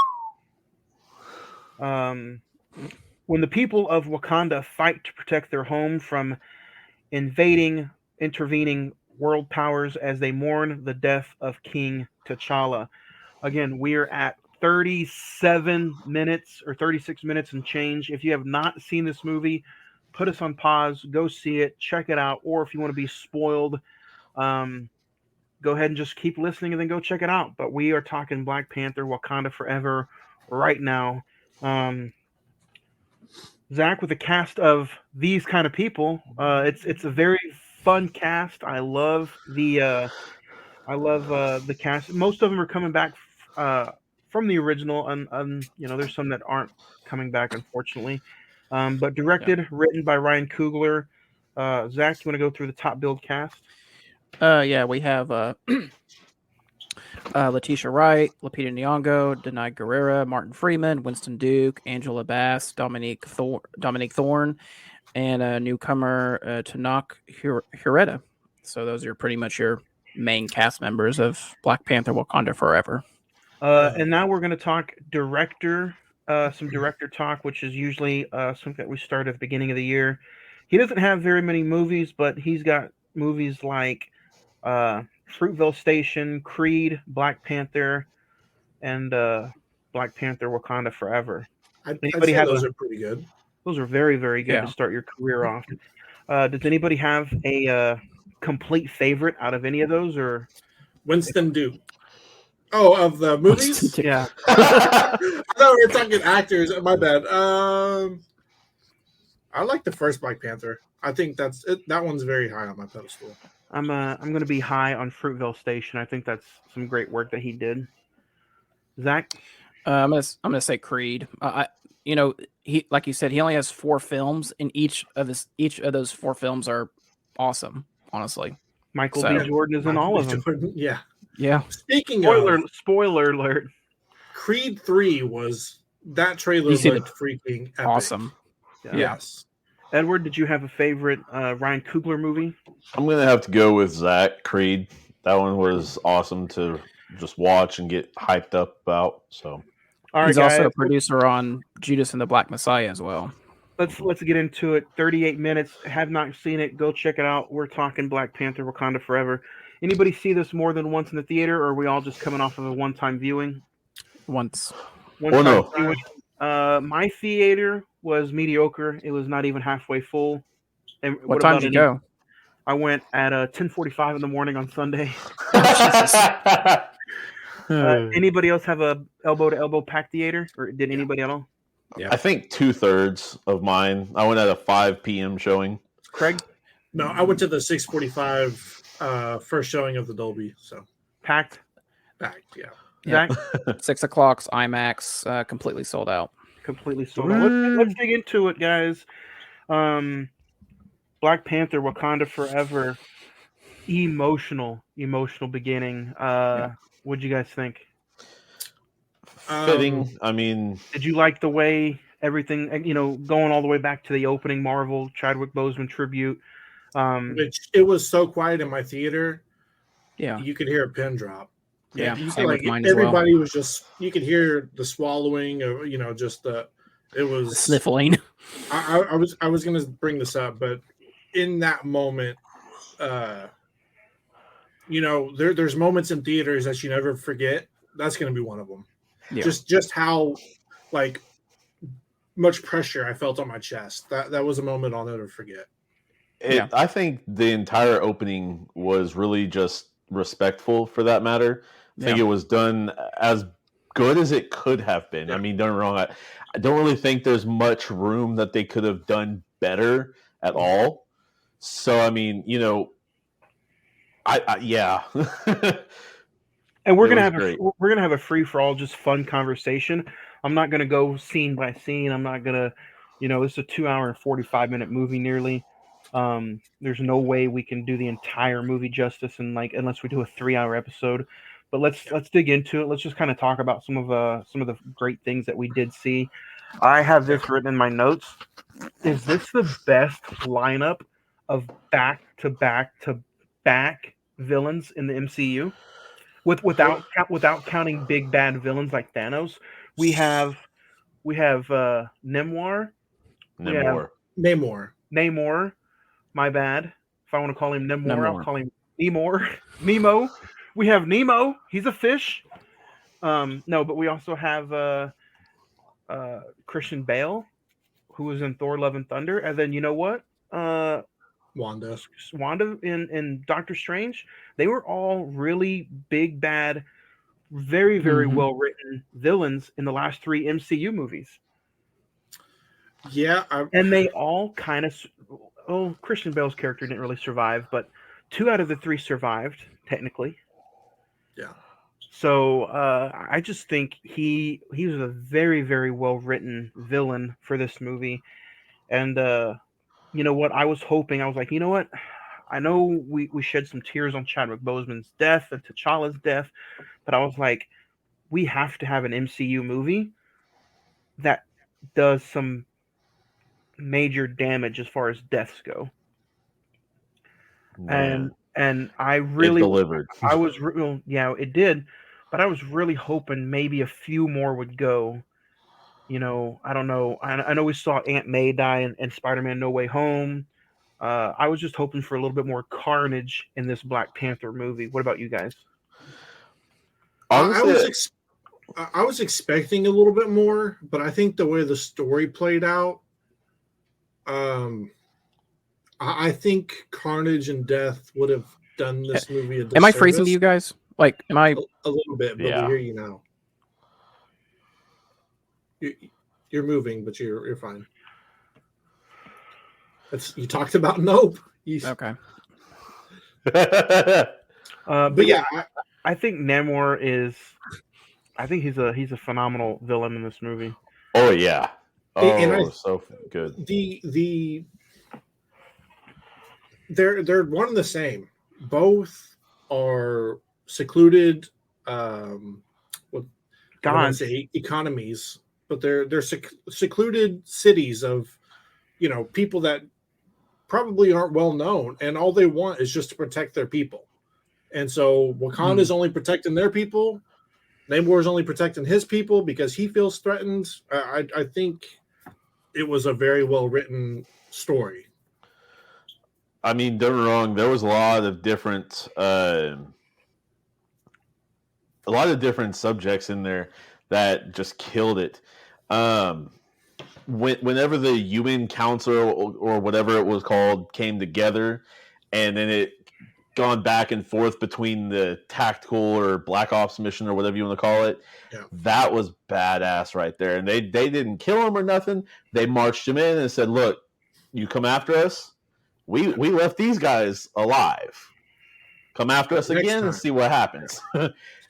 When the people of Wakanda fight to protect their home from intervening world powers as they mourn the death of King T'Challa. Again, we're at 37 minutes or 36 minutes and change. If you have not seen this movie, put us on pause, go see it, check it out, or if you want to be spoiled, go ahead and just keep listening and then go check it out. But we are talking Black Panther: Wakanda Forever right now. Zach, with a cast of these kind of people, it's a very fun cast. I love the cast. Most of them are coming back from the original, and there's some that aren't coming back, unfortunately. But directed, written by Ryan Coogler. Zach, you want to go through the top billed cast? Yeah, we have Letitia Wright, Lupita Nyong'o, Denai Guerrera, Martin Freeman, Winston Duke, Angela Bass, Dominique Thorne, and a newcomer, Tanakh Hireta. So those are pretty much your main cast members of Black Panther: Wakanda Forever. And now we're going to talk director, some director talk, which is usually something that we start at the beginning of the year. He doesn't have very many movies, but he's got movies like Fruitvale Station, Creed, Black Panther, and Black Panther: Wakanda Forever. I'd say those are pretty good. Those are very, very good to start your career off. Does anybody have a complete favorite out of any of those, or Winston Duke? Oh, of the movies? Yeah. I thought we were talking actors. My bad. I like the first Black Panther. I think that's it. That one's very high on my pedestal. I'm going to be high on Fruitvale Station. I think that's some great work that he did. Zach, I'm gonna say Creed. He, like you said, he only has 4 films, and each of those 4 films are awesome. Honestly, Michael B. Jordan is in all of them. Yeah. Speaking spoiler alert. Creed 3 was that trailer looked freaking epic. Awesome. Yes. Edward, did you have a favorite Ryan Coogler movie? I'm gonna have to go with Zach. Creed. That one was awesome to just watch and get hyped up about. So, he's also a producer on Judas and the Black Messiah as well. Let's get into it. 38 minutes. Have not seen it? Go check it out. We're talking Black Panther: Wakanda Forever. Anybody see this more than once in the theater, or are we all just coming off of a one-time viewing? Once. Viewing. My theater was mediocre. It was not even halfway full. And what time did you go? I went at 10:45 in the morning on Sunday. Anybody else have a elbow-to-elbow packed theater, or did anybody at all? Yeah, I think 2/3 of mine. I went at a 5 p.m. showing. Craig? No, I went to the 6:45 first showing of the Dolby. So packed, yeah. Zach? 6 o'clock's IMAX, completely sold out. Completely sold out. Let's dig into it, guys. Black Panther: Wakanda Forever. Emotional beginning. What'd you guys think? Fitting. I mean, did you like the way everything, going all the way back to the opening Marvel Chadwick Boseman tribute? Which it was so quiet in my theater. Yeah, you could hear a pin drop. Yeah, you same like with mine as well. everybody was just, you could hear the swallowing or just it was Sniffling. I was gonna bring this up, but in that moment, there's moments in theaters that you never forget. That's gonna be one of them. Yeah. Just how like much pressure I felt on my chest. That was a moment I'll never forget. I think the entire opening was really just respectful for that matter. I think it was done as good as it could have been. I mean, don't get me wrong. I don't really think there's much room that they could have done better at all. So, I mean, yeah. And we're gonna have a free for all, just fun conversation. I'm not gonna go scene by scene. I'm not gonna, it's a 2 hour and 45-minute movie nearly. There's no way we can do the entire movie justice unless we do a 3-hour episode. But let's dig into it. Let's just kind of talk about some of the great things that we did see. I have this written in my notes. Is this the best lineup of back to back villains in the MCU? Without counting big bad villains like Thanos, we have Namor. Namor. My bad. If I want to call him Namor, I'll call him Nemo. We have Nemo. He's a fish. No, but we also have Christian Bale, who was in Thor: Love and Thunder, and then you know what? Wanda in Doctor Strange. They were all really big bad, very very well written villains in the last 3 MCU movies. Yeah, and they all kind of. Oh, Christian Bale's character didn't really survive, but 2 out of the 3 survived technically. Yeah. So I just think he was a very very well written villain for this movie, and you know what? I was like, you know what? I know we shed some tears on Chadwick Boseman's death and T'Challa's death, but I was like, we have to have an MCU movie that does some major damage as far as deaths go. Man. And I really it delivered. It did, but I was really hoping maybe a few more would go. I don't know. I know we saw Aunt May die in Spider-Man: No Way Home. I was just hoping for a little bit more carnage in this Black Panther movie. What about you guys? Honestly, I was expecting a little bit more, but I think the way the story played out, I think carnage and death would have done this movie a disservice. Am I freezing to you guys? Like, am I a little bit? But we hear you now. You're moving, but you're fine. You talked about Nope. Okay. But yeah, I think Namor is. I think he's a phenomenal villain in this movie. Oh yeah. Oh, so good. They're one and the same. Both are secluded. Economies, but they're secluded cities of, people that probably aren't well known, and all they want is just to protect their people. And so Wakanda is only protecting their people. Namor is only protecting his people because he feels threatened. I think it was a very well written story. I mean, don't get me wrong. There was a lot of different subjects in there that just killed it. Whenever the UN Council or whatever it was called came together, and then it gone back and forth between the tactical or Black Ops mission or whatever you want to call it, that was badass right there. And they didn't kill him or nothing. They marched him in and said, "Look, you come after us. We left these guys alive. Come after us again and see what happens."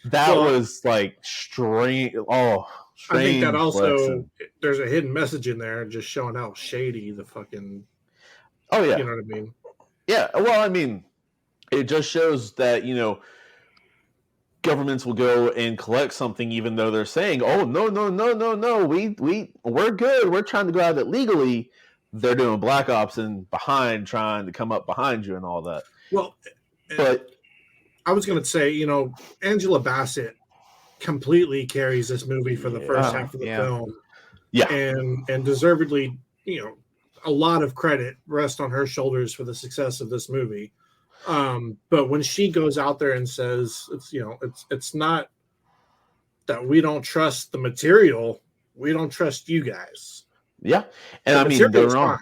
That was like strange. Oh, strange. I think that also lesson. There's a hidden message in there, just showing how shady the fucking. Oh yeah, you know what I mean. Yeah, well, I mean, it just shows that governments will go and collect something even though they're saying, "Oh no, we're good. We're trying to go at it legally." They're doing Black Ops and trying to come up behind you and all that. Well, but I was going to say, you know, Angela Bassett completely carries this movie for the first half of the film. Yeah. And deservedly, you know, a lot of credit rests on her shoulders for the success of this movie. But when she goes out there and says, it's not that we don't trust the material, we don't trust you guys. Yeah. And the I mean, they're material's wrong.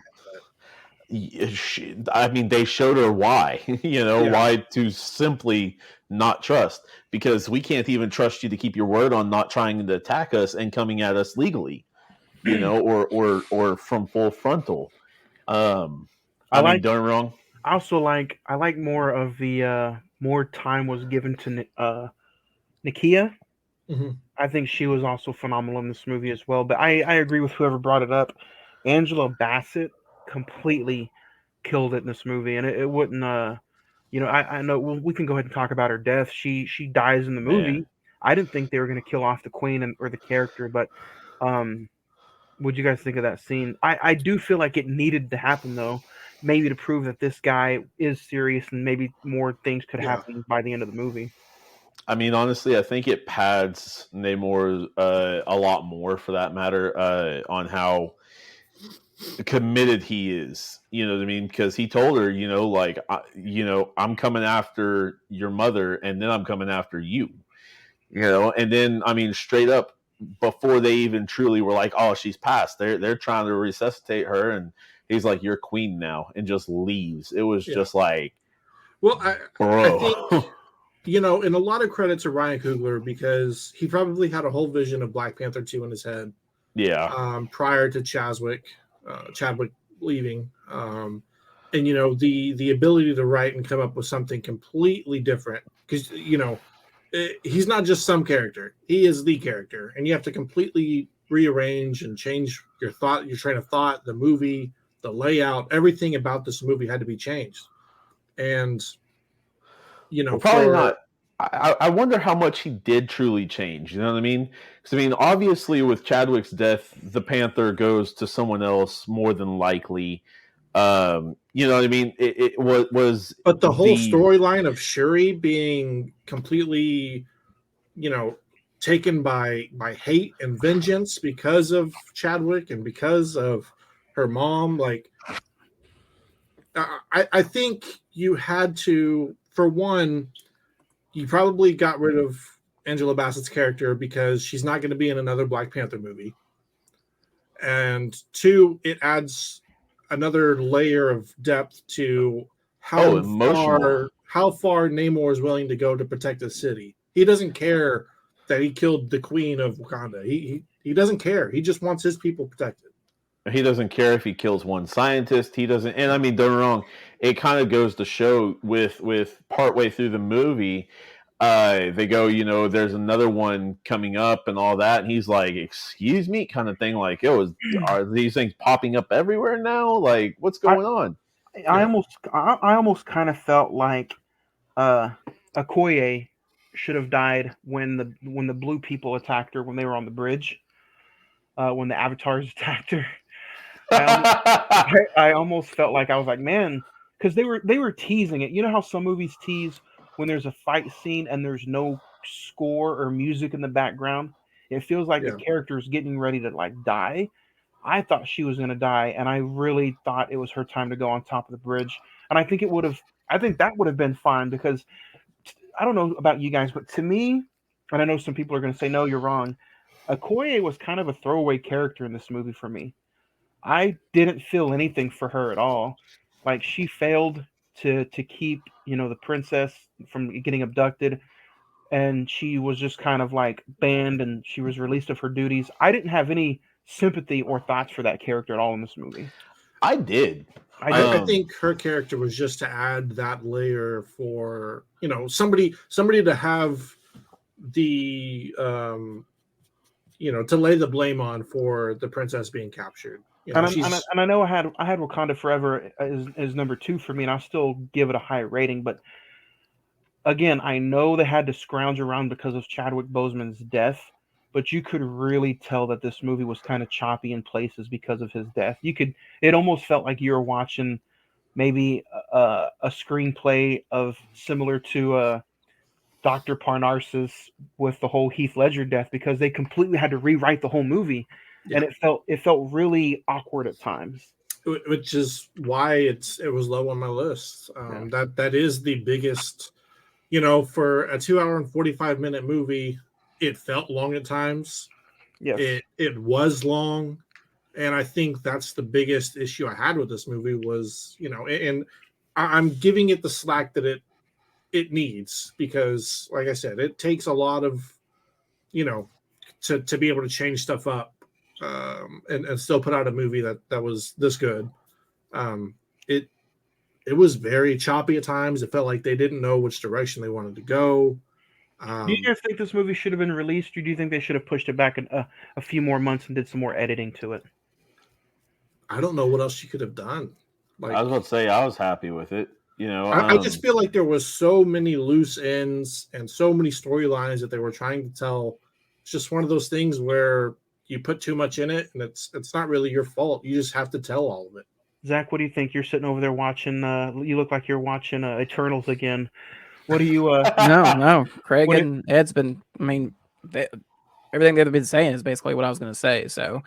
I mean, they showed her why, why to simply not trust, because we can't even trust you to keep your word on not trying to attack us and coming at us legally, or from full frontal. I mean, don't wrong. I also I like more of the more time was given to Nakia. Mm-hmm. I think she was also phenomenal in this movie as well. But I agree with whoever brought it up. Angela Bassett completely killed it in this movie, and it wouldn't. I know we can go ahead and talk about her death. She dies in the movie. I didn't think they were going to kill off the queen or the character, but what'd you guys think of that scene? I do feel like it needed to happen though, maybe to prove that this guy is serious and maybe more things could happen by the end of the movie. I mean, honestly, I think it pads Namor a lot more, for that matter, on how committed he is. You know what I mean? Because he told her, I'm coming after your mother, and then I'm coming after you. And then, I mean, straight up, before they even truly were like, "Oh, she's passed," they're trying to resuscitate her, and he's like, "You're queen now," and just leaves. It was just like, well, bro. I think. And a lot of credit to Ryan Coogler, because he probably had a whole vision of Black Panther 2 in his head. Yeah. Prior to Chadwick leaving. And, the ability to write and come up with something completely different. Because, he's not just some character. He is the character. And you have to completely rearrange and change your train of thought, the movie, the layout, everything about this movie had to be changed. And probably not. I wonder how much he did truly change. You know what I mean? Because, I mean, obviously with Chadwick's death, the Panther goes to someone else more than likely. You know what I mean? It was. But the whole storyline of Shuri being completely, taken by hate and vengeance because of Chadwick and because of her mom, I think you had to, for one, you probably got rid of Angela Bassett's character because she's not going to be in another Black Panther movie. And two, it adds another layer of depth to how far Namor is willing to go to protect the city. He doesn't care that he killed the queen of Wakanda. He doesn't care. He just wants his people protected. He doesn't care if he kills one scientist. He doesn't. And I mean, don't get me wrong. It kind of goes to show with partway through the movie, they go, there's another one coming up and all that. And he's like, excuse me, kind of thing. Like, are these things popping up everywhere now? Like, what's going on? I almost kind of felt like Okoye should have died when the blue people attacked her when they were on the bridge. When the avatars attacked her. I almost felt like I was like, man, because they were teasing it. You know how some movies tease when there's a fight scene and there's no score or music in the background? It feels like the character is getting ready to die. I thought she was going to die, and I really thought it was her time to go on top of the bridge. And I think that would have been fine, because I don't know about you guys, but to me, and I know some people are going to say, no, you're wrong, Okoye was kind of a throwaway character in this movie for me. I didn't feel anything for her at all. Like, she failed to keep, the princess from getting abducted, and she was just kind of banned, and she was released of her duties. I didn't have any sympathy or thoughts for that character at all in this movie. I did. I think her character was just to add that layer for, somebody to have the to lay the blame on for the princess being captured. And I know I had Wakanda Forever as number 2 for me, and I still give it a high rating. But again, I know they had to scrounge around because of Chadwick Boseman's death, but you could really tell that this movie was kind of choppy in places because of his death. It almost felt like you were watching maybe a screenplay of similar to Dr. Parnassus with the whole Heath Ledger death, because they completely had to rewrite the whole movie, and it felt really awkward at times. Which is why it was low on my list. That is the biggest, for a 2 hour and 45-minute movie, it felt long at times. Yes. It was long, and I think that's the biggest issue I had with this movie was, and I'm giving it the slack that it needs, because, like I said, it takes a lot of, to be able to change stuff up, and still put out a movie that was this good. It was very choppy at times. It felt like they didn't know which direction they wanted to go. Do you guys think this movie should have been released, or do you think they should have pushed it back a few more months and did some more editing to it? I don't know what else you could have done. Like, I was about to say, I was happy with it. I just feel like there was so many loose ends and so many storylines that they were trying to tell. It's just one of those things where you put too much in it, and it's not really your fault. You just have to tell all of it. Zach, what do you think? You're sitting over there watching. You look like you're watching Eternals again. What do you? No. Craig and Ed's been. I mean, everything they've been saying is basically what I was going to say. So,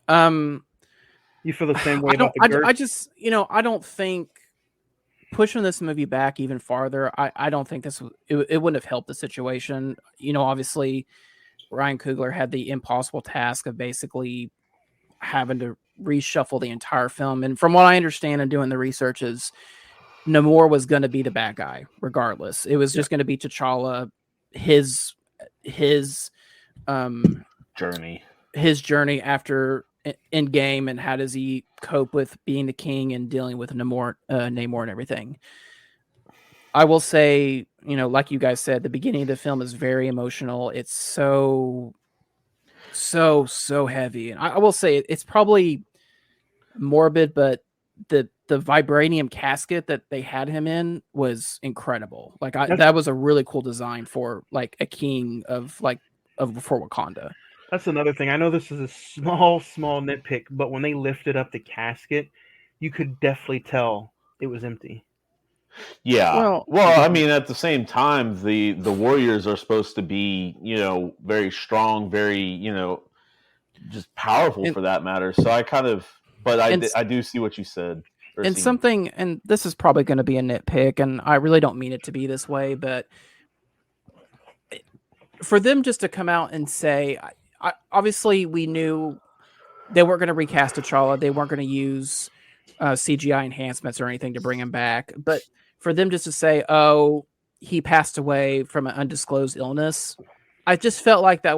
you feel the same way about the Gert? I just, I don't think pushing this movie back even farther. I don't think it wouldn't have helped the situation. Obviously, Ryan Coogler had the impossible task of basically having to reshuffle the entire film. And from what I understand and doing the research is Namor was going to be the bad guy regardless. It was just going to be T'Challa, his journey after Endgame, and how does he cope with being the king and dealing with Namor and everything. I will say, like you guys said, the beginning of the film is very emotional. It's so heavy. And I will say it's probably morbid, but the vibranium casket that they had him in was incredible. Like that was a really cool design for like a king for Wakanda. That's another thing. I know this is a small nitpick, but when they lifted up the casket, you could definitely tell it was empty. Yeah. Well, I mean, at the same time, the Warriors are supposed to be, very strong, very, just powerful for that matter. So I kind of, but I do see what you said. And this is probably going to be a nitpick, and I really don't mean it to be this way, but for them just to come out and say, obviously we knew they weren't going to recast T'Challa, they weren't going to use CGI enhancements or anything to bring him back, but for them just to say, "Oh, he passed away from an undisclosed illness," I just felt like they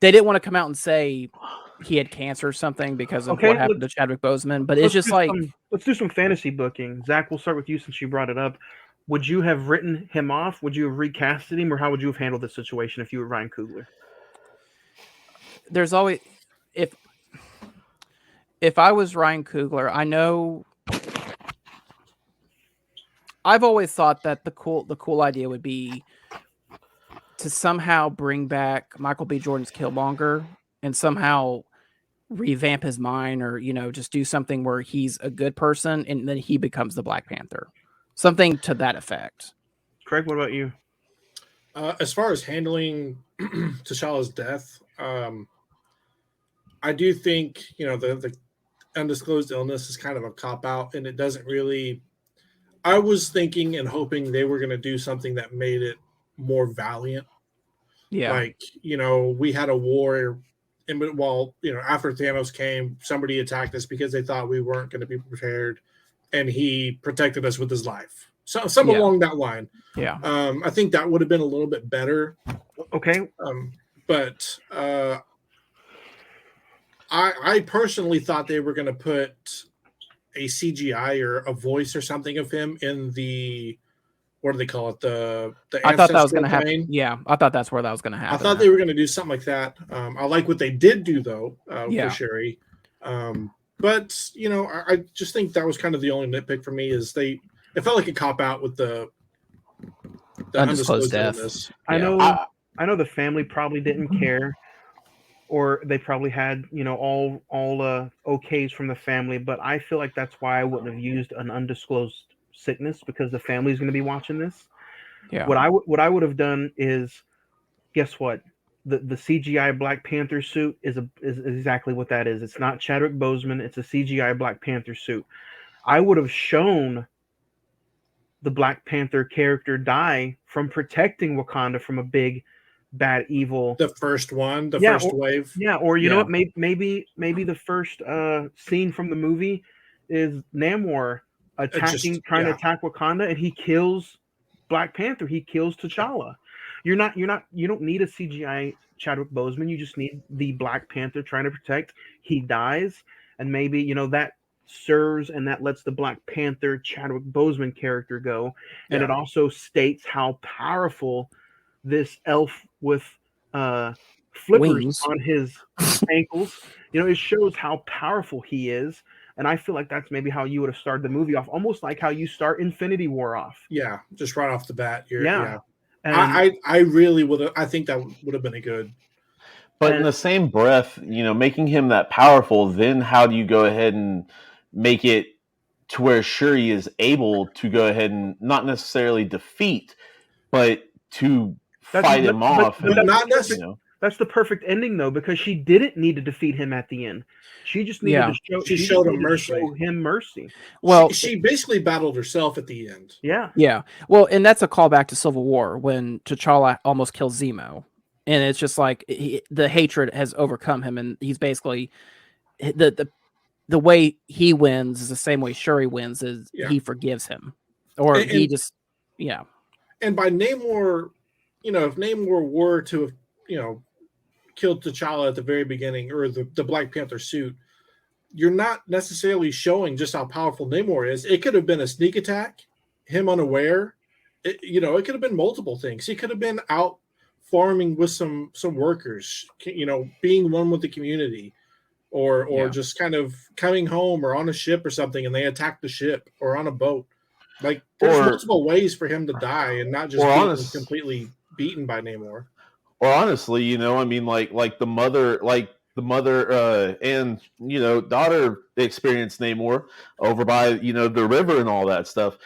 didn't want to come out and say he had cancer or something because of what happened to Chadwick Boseman. But it's just like, let's do some fantasy booking. Zach, we'll start with you since you brought it up. Would you have written him off? Would you have recasted him, or how would you have handled the situation if you were Ryan Coogler? There's always, if I was Ryan Coogler, I know I've always thought that the cool idea would be to somehow bring back Michael B. Jordan's Killmonger and somehow revamp his mind, or just do something where he's a good person and then he becomes the Black Panther, something to that effect. Craig, what about you? As far as handling T'Challa's death, I do think the undisclosed illness is kind of a cop out, and it doesn't really. I was thinking and hoping they were going to do something that made it more valiant. Yeah. Like, we had a war, and after Thanos came, somebody attacked us because they thought we weren't going to be prepared, and he protected us with his life. So something along that line. Yeah. I think that would have been a little bit better. Okay. But I personally thought they were going to put a CGI or a voice or something of him in the, what do they call it? I thought that was going to happen. Yeah, I thought that's where that was going to happen. I thought they were going to do something like that. I like what they did do though, for Shuri. But I just think that was kind of the only nitpick for me is it felt like a cop out with the undisclosed death. I know the family probably didn't care, or they probably had all okays from the family, but I feel like that's why I wouldn't have used an undisclosed sickness, because the family's going to be watching this. Yeah. What I would have done is, guess what? The CGI Black Panther suit is exactly what that is. It's not Chadwick Boseman. It's a CGI Black Panther suit. I would have shown the Black Panther character die from protecting Wakanda from a big, bad, evil. The first one, the first wave. Yeah, or you know what? Maybe the first scene from the movie is Namor trying to attack Wakanda, and he kills Black Panther. He kills T'Challa. You don't need a CGI Chadwick Boseman. You just need the Black Panther trying to protect. He dies, and maybe that serves and that lets the Black Panther Chadwick Boseman character go, and it also states how powerful this elf with flippers Wings on his ankles. It shows how powerful he is. And I feel like that's maybe how you would have started the movie off, almost like how you start Infinity War off. Yeah, just right off the bat. Yeah. And I really would have. I think that would have been a good. But in the same breath, making him that powerful, then how do you go ahead and make it to where Shuri is able to go ahead and not necessarily defeat, but to fight him off? That's the perfect ending, though, because she didn't need to defeat him at the end. She just needed to show. She showed him mercy. Show him mercy. Well, she basically battled herself at the end. Yeah. Yeah. Well, and that's a callback to Civil War when T'Challa almost kills Zemo, and it's just like the hatred has overcome him, and he's basically the way he wins is the same way Shuri wins is he forgives him, or he just And by Namor, if Namor were to have killed T'Challa at the very beginning, or the Black Panther suit, you're not necessarily showing just how powerful Namor is. It could have been a sneak attack, him unaware. It could have been multiple things. He could have been out farming with some workers, being one with the community, or just kind of coming home or on a ship or something, and they attack the ship, or on a boat. Like, there's multiple ways for him to die, and not just being completely beaten by Namor. Or honestly, like the mother, and daughter experienced Namor over by the river and all that stuff.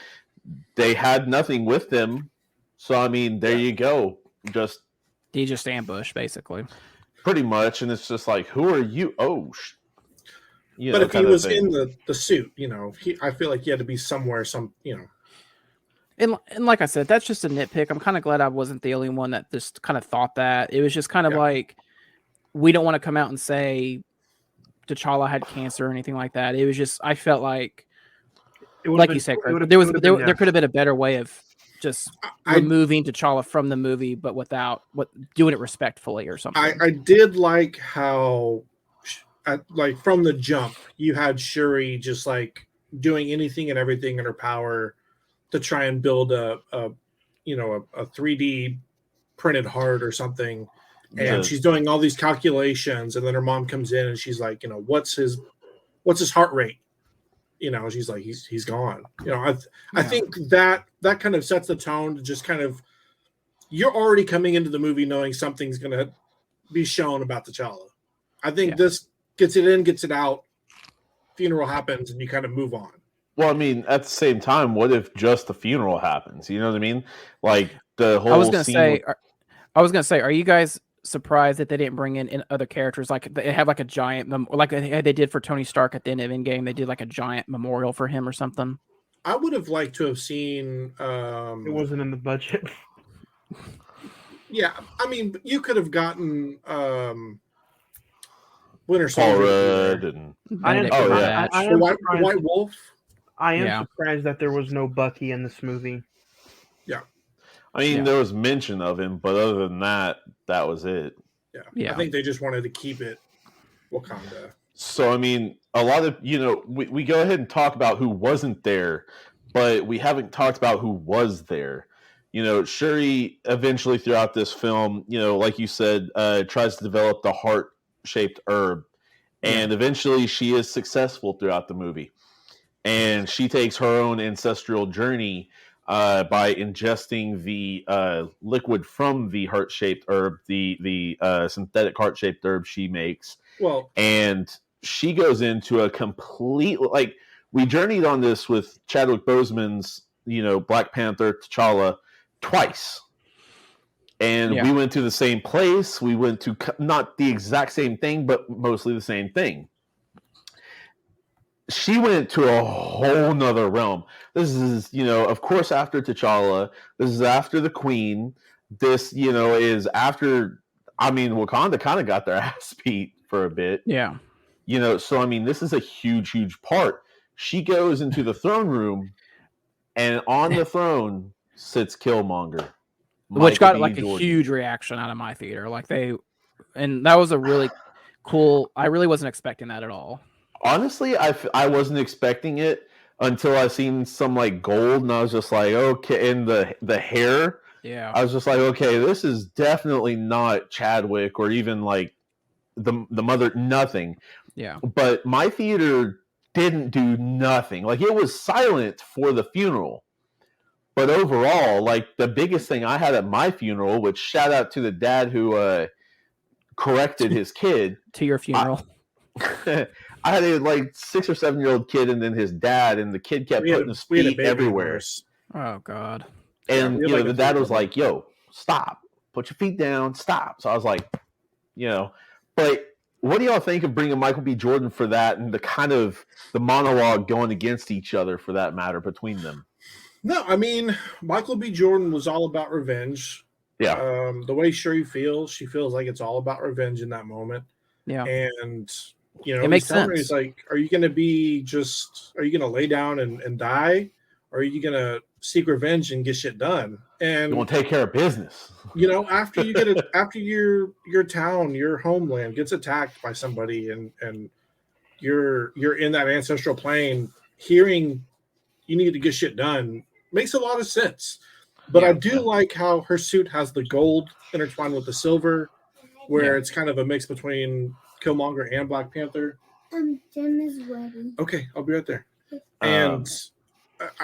They had nothing with them, so there you go. He just ambushed basically, pretty much, and it's just like, who are you? Oh, but if he was in the suit, I feel like he had to be somewhere. And like I said, that's just a nitpick. I'm kind of glad I wasn't the only one that just kind of thought that. It was just kind of like, we don't want to come out and say T'Challa had cancer or anything like that. It was just, I felt like you said, there could have been a better way of just removing T'Challa from the movie, but without doing it respectfully or something. I did like how, from the jump, you had Shuri just like doing anything and everything in her power to try and build a 3D printed heart or something. And she's doing all these calculations, and then her mom comes in and she's like, what's his heart rate? She's like, he's gone. I think that kind of sets the tone to just kind of, you're already coming into the movie knowing something's going to be shown about T'Challa. I think this gets it in, gets it out, funeral happens, and you kind of move on. Well, at the same time, what if just the funeral happens? You know what I mean? Like the whole. I was gonna say, are you guys surprised that they didn't bring in other characters? Like they have like a giant, like they did for Tony Stark at the end of Endgame. They did like a giant memorial for him or something. I would have liked to have seen. It wasn't in the budget. Yeah, you could have gotten Winter Soldier and White Wolf. I am surprised that there was no Bucky in this movie. Yeah. There was mention of him, but other than that, that was it. Yeah. I think they just wanted to keep it Wakanda. So, a lot of, we go ahead and talk about who wasn't there, but we haven't talked about who was there. Shuri eventually throughout this film, like you said, tries to develop the heart-shaped herb, and eventually she is successful throughout the movie. And she takes her own ancestral journey by ingesting the liquid from the heart-shaped herb, the synthetic heart-shaped herb she makes. Well, and she goes into a complete, like, we journeyed on this with Chadwick Boseman's, Black Panther, T'Challa, twice. And we went to the same place. We went to not the exact same thing, but mostly the same thing. She went to a whole nother realm. This is, of course, after T'Challa. This is after the Queen. This, is after, Wakanda kind of got their ass beat for a bit. Yeah. So, this is a huge, huge part. She goes into the throne room, and on the throne sits Killmonger. Which got like a huge reaction out of my theater. And that was a really cool. I really wasn't expecting that at all. Honestly, I wasn't expecting it until I seen some like gold, and I was just like, okay, and the hair. Yeah. I was just like, okay, this is definitely not Chadwick or even like the mother. Nothing. Yeah. But my theater didn't do nothing. Like, it was silent for the funeral. But overall, like, the biggest thing I had at my funeral, which shout out to the dad who corrected his kid. To your funeral. I had a like 6 or 7 year old kid, and then his dad, and the kid kept putting his feet everywhere. Oh God! And the dad was like, "Yo, stop! Put your feet down! Stop!" So I was like, but what do y'all think of bringing Michael B. Jordan for that, and the kind of the monologue going against each other, for that matter, between them? No, Michael B. Jordan was all about revenge. Yeah. The way she feels like it's all about revenge in that moment. Yeah. And it makes sense. He's like, are you going to lay down and die? Or are you going to seek revenge and get shit done? And you want to take care of business. After you get after your town, your homeland gets attacked by somebody, and you're in that ancestral plane, hearing you need to get shit done makes a lot of sense. But I do like how her suit has the gold intertwined with the silver, where it's kind of a mix between Killmonger and Black Panther. Jim is ready. Okay, I'll be right there. And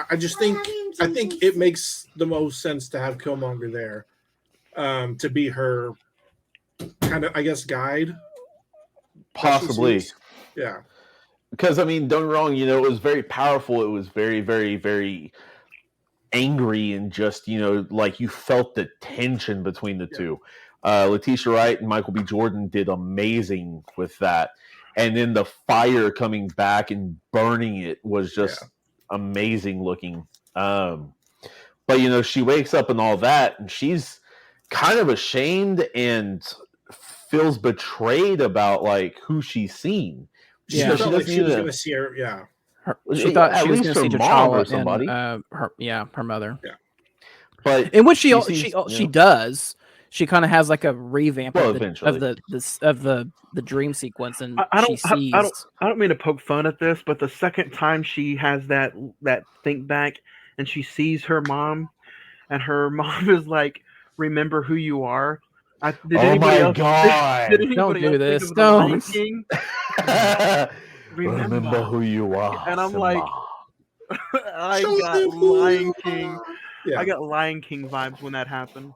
I think it makes the most sense to have Killmonger there, to be her kind of, I guess, guide. Possibly. Yeah. Because, don't get me wrong, it was very powerful. It was very, very, very angry, and just, like, you felt the tension between the two. Letitia Wright and Michael B. Jordan did amazing with that. And then the fire coming back and burning it was just amazing looking. But, she wakes up and all that, and she's kind of ashamed and feels betrayed about, like, who she's seen. She felt like she was going to see her, she thought she was going to see T'Challa or somebody. And her mother. Yeah. But in which she does. She kind of has like a revamp of the dream sequence, and I don't mean to poke fun at this, but the second time she has that think back, and she sees her mom, and her mom is like, "Remember who you are." God! Don't do this! Don't. Remember who you are. And I'm like, I got Lion King. I got Lion King vibes when that happened.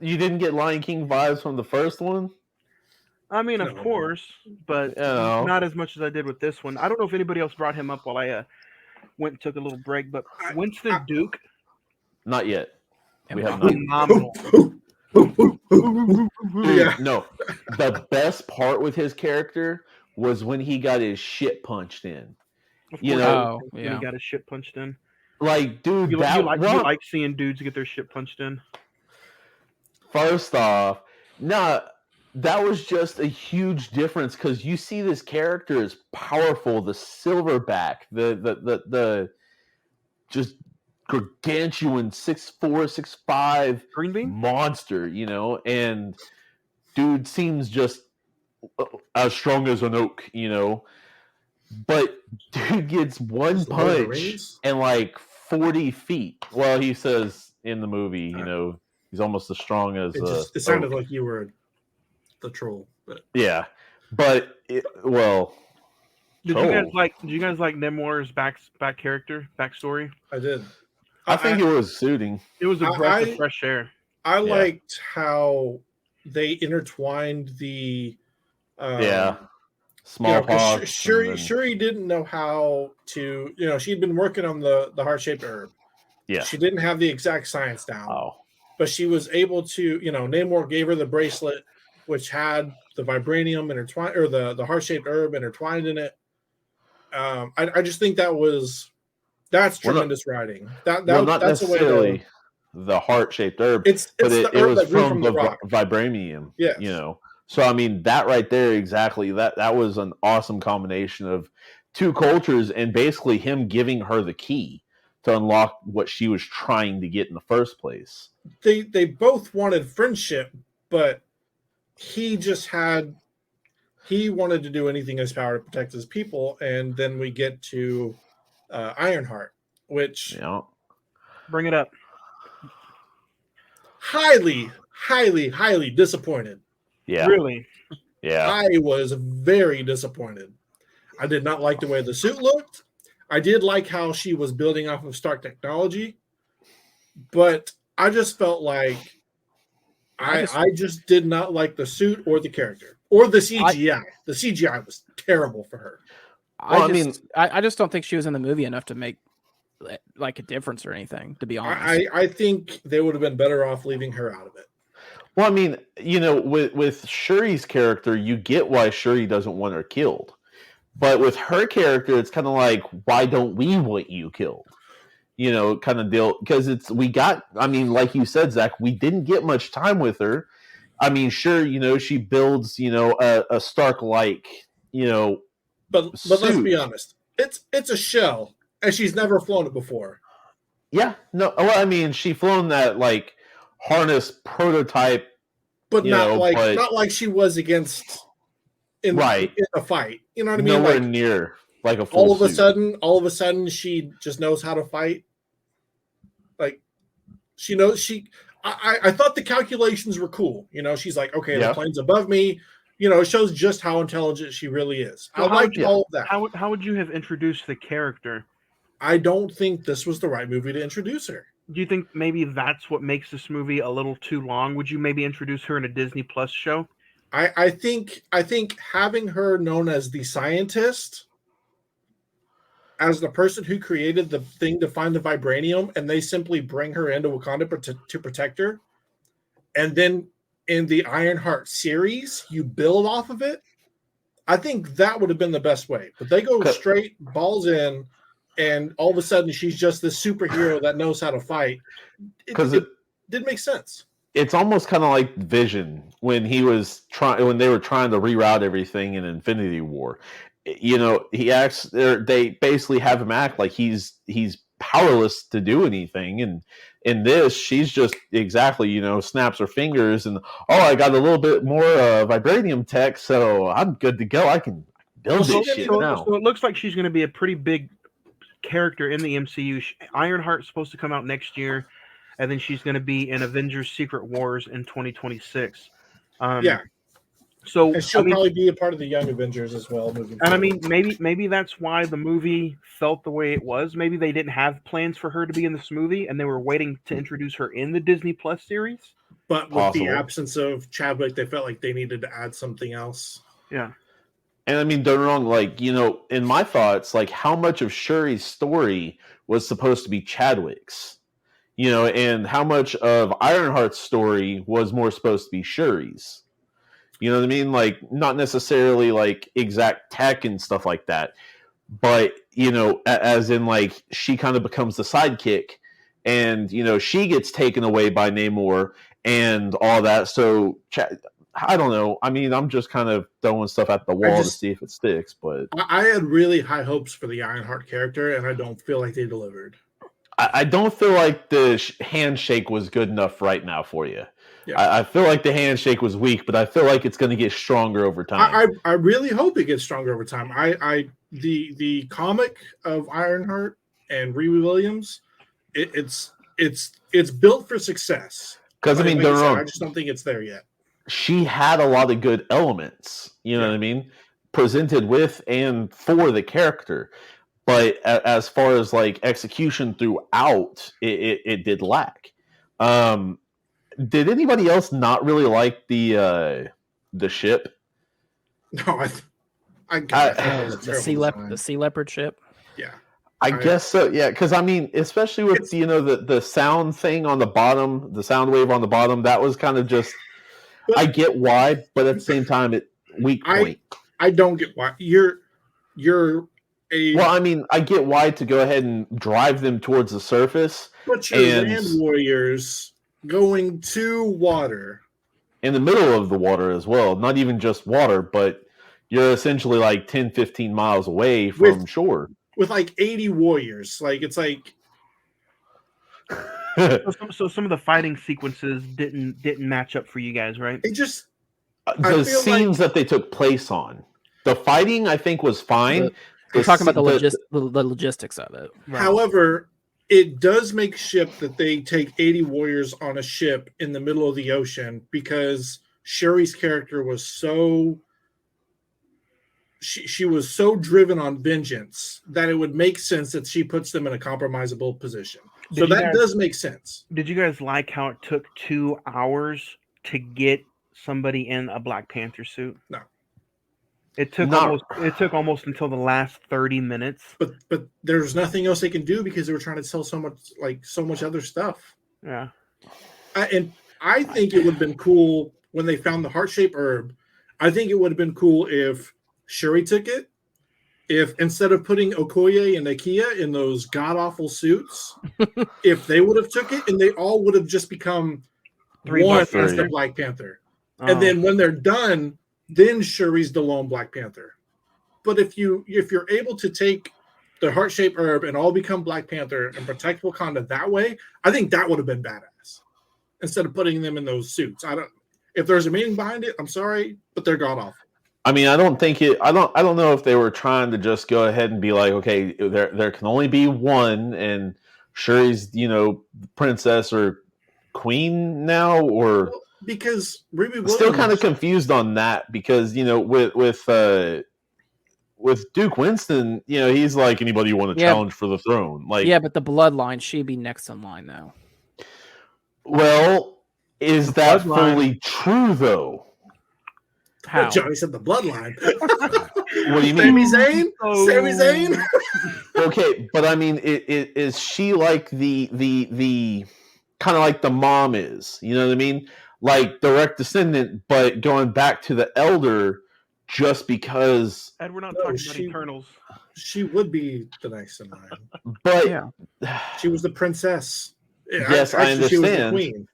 You didn't get Lion King vibes from the first one? Of course, but not as much as I did with this one. I don't know if anybody else brought him up while I went and took a little break, but Winston Duke. Not yet. We have phenomenal. No, the best part with his character was when he got his shit punched in. He got his shit punched in. Like, dude, you like seeing dudes get their shit punched in. First off, that was just a huge difference, because you see this character is powerful, the silverback, the just gargantuan 6'4", 6'5" green bean monster, and dude seems just as strong as an oak, but dude gets one punch and like 40 feet. Well, he says in the movie, he's almost as strong as it sounded like you were the troll, but yeah, but Did you guys like Nemours' backstory? I did. I think it was suiting. It was a breath of fresh air. I liked how they intertwined the smallpox. Shuri didn't know how to, she'd been working on the heart-shaped herb Yeah. She didn't have the exact science down. Oh. But she was able to, Namor gave her the bracelet, which had the vibranium intertwined, or the heart-shaped herb intertwined in it. I just think that's tremendous writing. Not That's a way necessarily the heart-shaped herb. It's the herb was that grew from the the rock. vibranium. Yes. So I mean that right there exactly. That was an awesome combination of two cultures, and basically him giving her the key to unlock what she was trying to get in the first place. They both wanted friendship, but he wanted to do anything in his power to protect his people, and then we get to Ironheart, which bring it up. Highly, highly, highly disappointed. Yeah, really. Yeah, I was very disappointed. I did not like the way the suit looked. I did like how she was building off of Stark technology, but I just felt like I just did not like the suit or the character or the CGI. The CGI was terrible for her. I just don't think she was in the movie enough to make like a difference or anything, to be honest. I think they would have been better off leaving her out of it. Well, I mean, with Shuri's character, you get why Shuri doesn't want her killed. But with her character, it's kind of like, why don't we want you killed? Kind of deal. Because like you said, Zach, we didn't get much time with her. I mean, sure, she builds, a Stark-like, But let's be honest. It's a shell, and she's never flown it before. Yeah. No, well, I mean, she flown that, like, harness prototype. But not like she was against... in a fight, you know what I mean? Nowhere near like a full all of suit. a sudden, she just knows how to fight. Like she knows I thought the calculations were cool. She's like, okay, the plane's above me. It shows just how intelligent she really is. So I liked all of that. How would you have introduced the character? I don't think this was the right movie to introduce her. Do you think maybe that's what makes this movie a little too long? Would you maybe introduce her in a Disney Plus show? I think having her known as the scientist, as the person who created the thing to find the vibranium, and they simply bring her into Wakanda to protect her, and then in the Ironheart series, you build off of it. I think that would have been the best way. But they go straight balls in, and all of a sudden she's just this superhero that knows how to fight. Because it didn't make sense. It's almost kind of like Vision when they were trying to reroute everything in Infinity War. He acts. They basically have him act like he's powerless to do anything, and in this, she's just exactly snaps her fingers and I got a little bit more vibranium tech, so I'm good to go. I can build this shit now. So it looks like she's going to be a pretty big character in the MCU. Ironheart's supposed to come out next year. And then she's going to be in Avengers: Secret Wars in 2026. So and she'll probably be a part of the Young Avengers as well. I mean, maybe that's why the movie felt the way it was. Maybe they didn't have plans for her to be in this movie, and they were waiting to introduce her in the Disney Plus series. But with the absence of Chadwick, they felt like they needed to add something else. Yeah. And I mean, don't wrong. Like in my thoughts, like how much of Shuri's story was supposed to be Chadwick's. And how much of Ironheart's story was more supposed to be Shuri's. You know what I mean? Like, not necessarily, like, exact tech and stuff like that. But, as in, like, she kind of becomes the sidekick. And, she gets taken away by Namor and all that. So, I don't know. I mean, I'm just kind of throwing stuff at the wall to see if it sticks. But I had really high hopes for the Ironheart character, and I don't feel like they delivered. I don't feel like the handshake was good enough right now for you. Yeah. I feel like the handshake was weak, but I feel like it's going to get stronger over time. I really hope it gets stronger over time. The comic of Ironheart and Riri Williams, it's built for success. Because I mean, I just don't think it's there yet. She had a lot of good elements. You know what I mean? Presented with and for the character. But as far as like execution throughout, it did lack. Did anybody else not really like the ship? No, the sea leopard ship. Yeah, I guess so, yeah. Because I mean, especially with the sound thing on the bottom, the sound wave on the bottom, that was kind of just. I get why, but at the same time, weak point. I don't get why you're a. Well, I mean, I get why to go ahead and drive them towards the surface, but you're land warriors going to water in the middle of the water as well. Not even just water, but you're essentially like 10, 15 miles away from shore. With like 80 warriors. Like, it's like. So some of the fighting sequences didn't match up for you guys, right? It just. The scenes that they took place on. The fighting, I think, was fine. We're talking about the logistics of it. Right. However, it does make ship that they take 80 warriors on a ship in the middle of the ocean because Shuri's character was so. She was so driven on vengeance that it would make sense that she puts them in a compromisable position. So that does make sense. Did you guys like how it took 2 hours to get somebody in a Black Panther suit? No. It took almost until the last 30 minutes. But there's nothing else they can do because they were trying to sell so much other stuff. Yeah. And I think it would have been cool when they found the heart-shaped herb. I think it would have been cool if Shuri took it. If instead of putting Okoye and Nakia in those god-awful suits, if they would have took it and they all would have just become one as the Black Panther. And then when they're done, then Shuri's the lone Black Panther. But if you're able to take the heart-shaped herb and all become Black Panther and protect Wakanda that way, I think that would have been badass. Instead of putting them in those suits. If there's a meaning behind it, I'm sorry, but they're god-awful. I mean, I don't know if they were trying to just go ahead and be like, okay, there can only be one, and Shuri's, princess or queen now, or because Ruby Williams, still kind of confused on that because with Duke Winston, he's like anybody you want to challenge for the throne, like but the bloodline, she'd be next in line though. Well, is that fully true though? How? Johnny said the bloodline. What do you mean? Sami Zayn? Okay, but I mean, is she like the kind of like the mom is? You know what I mean? Like direct descendant, but going back to the elder just because. And we're not talking about Eternals. She would be the next in line. But she was the princess. Yes, I understand. She was the queen.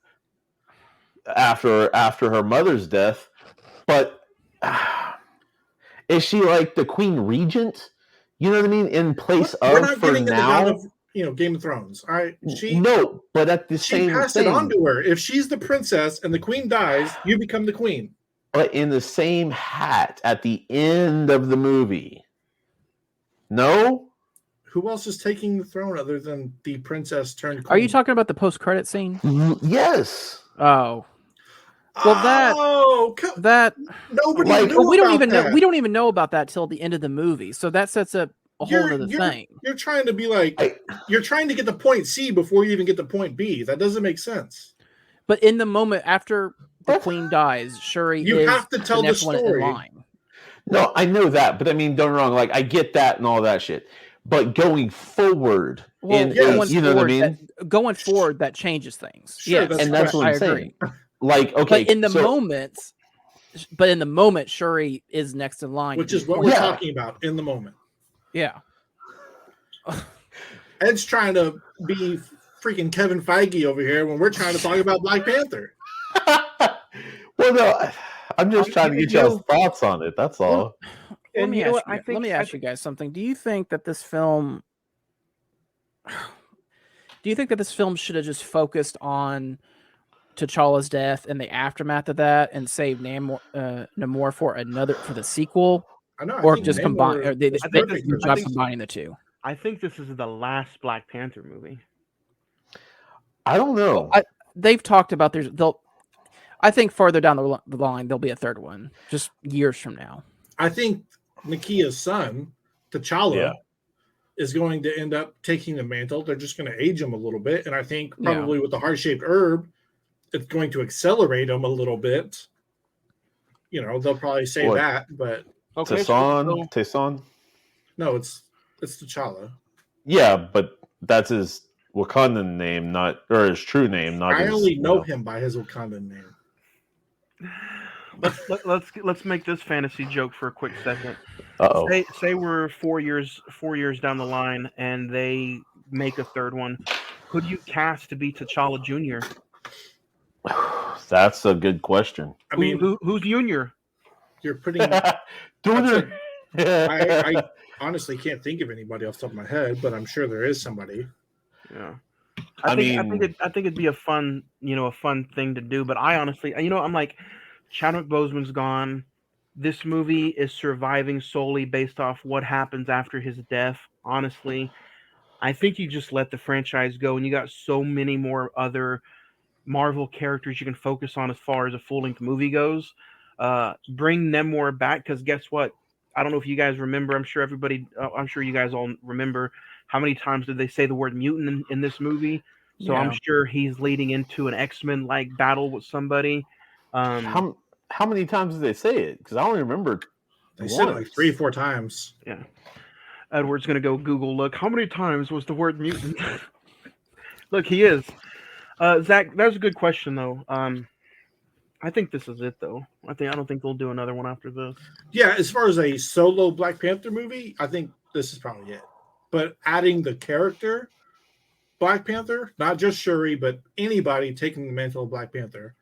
After her mother's death, but. Is she like the queen regent? You know what I mean? In place we're not for getting now, in the of Game of Thrones. All right, no, but at the she passed it on to her. If she's the princess and the queen dies, you become the queen. But in the same hat at the end of the movie. No. Who else is taking the throne other than the princess turned queen? Are you talking about the post-credit scene? Yes. Oh. Well, that nobody knew we don't about even that. know. We don't even know about that till the end of the movie. So that sets up a whole other thing. You're trying to be like you're trying to get to point C before you even get to point B. That doesn't make sense. But in the moment after the queen dies, Shuri is have to tell the next the one in story. line. No, I know that, but I mean, don't get me wrong. Like, I get that and all that shit. But going forward, you know what I mean? Going forward, that changes things. Sure, and that's what I'm saying. Like, okay, but in the moment, Shuri is next in line, which is what we're talking about in the moment. Yeah. Ed's trying to be freaking Kevin Feige over here when we're trying to talk about Black Panther. Well, no, I'm just trying to get y'all's thoughts on it. That's all. Let me ask you guys something. Do you think that this film should have just focused on T'Challa's death and the aftermath of that, and save Namor for the sequel? I know, or just combine? Or they combining the two. I think this is the last Black Panther movie. I don't know. They've talked about I think farther down the line there'll be a third one, just years from now. I think Nakia's son, T'Challa, is going to end up taking the mantle. They're just going to age him a little bit, and I think probably with the heart-shaped herb, it's going to accelerate him a little bit. They'll probably say that, but Tesson? No, it's T'Challa. Yeah, but that's his Wakandan name, or his true name, not I his. only know him by his Wakandan name. Let's make this fantasy joke for a quick second. Uh-oh. Say we're 4 years down the line, and they make a third one. Who do you cast to be T'Challa Jr.? That's a good question. I mean, who's Junior? You're putting. Junior. I honestly can't think of anybody off the top of my head, but I'm sure there is somebody. Yeah. I think it'd be a fun thing to do. But I honestly, I'm like, Chadwick Boseman's gone. This movie is surviving solely based off what happens after his death. Honestly, I think you just let the franchise go, and you got so many more other Marvel characters you can focus on as far as a full-length movie goes. Bring Namor back, because guess what? I don't know if you guys remember. I'm sure you guys all remember how many times did they say the word mutant in this movie. So Yeah. I'm sure he's leading into an X-Men like battle with somebody. How many times did they say it? Because I only remember. They said it like 3-4 times. Yeah. Edward's gonna go Google. Look, how many times was the word mutant? Look, he is. Zach, that was a good question though. I think this is it though. I don't think they'll do another one after this. Yeah, as far as a solo Black Panther movie, I think this is probably it. But adding the character Black Panther, not just Shuri, but anybody taking the mantle of Black Panther,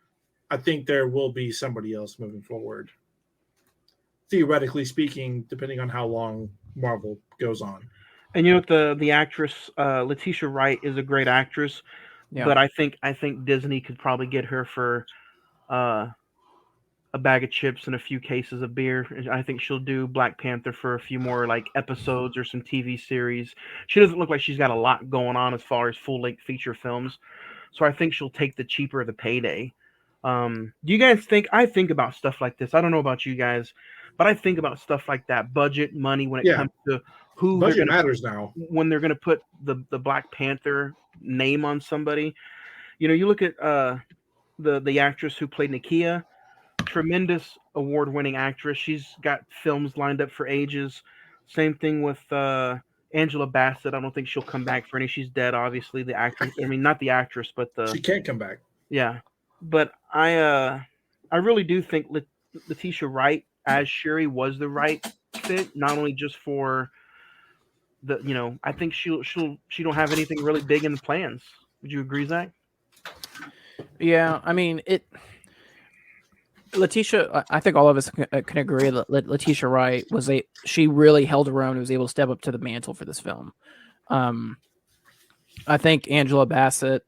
I think there will be somebody else moving forward. Theoretically speaking, depending on how long Marvel goes on. And the actress Letitia Wright is a great actress, but I think Disney could probably get her for a bag of chips and a few cases of beer. I think she'll do Black Panther for a few more like episodes or some TV series. She doesn't look like she's got a lot going on as far as full-length feature films, so I think she'll take the cheaper of the payday. Do you guys think? I think about stuff like this. I don't know about you guys, but I think about stuff like that, budget, money, when it comes to who budget matters now. When they're going to put the Black Panther name on somebody. You look at the actress who played Nakia, tremendous award-winning actress. She's got films lined up for ages. Same thing with Angela Bassett. I don't think she'll come back for any. She's dead, obviously. The actress. I mean, not the actress, but she can't come back. Yeah, but I really do think Letitia Wright as Shuri was the right fit, not only just for the I think she don't have anything really big in the plans. Would you agree, Zach? Yeah, I mean Letitia, I think all of us can agree that Letitia Wright she really held her own and was able to step up to the mantle for this film. I think Angela Bassett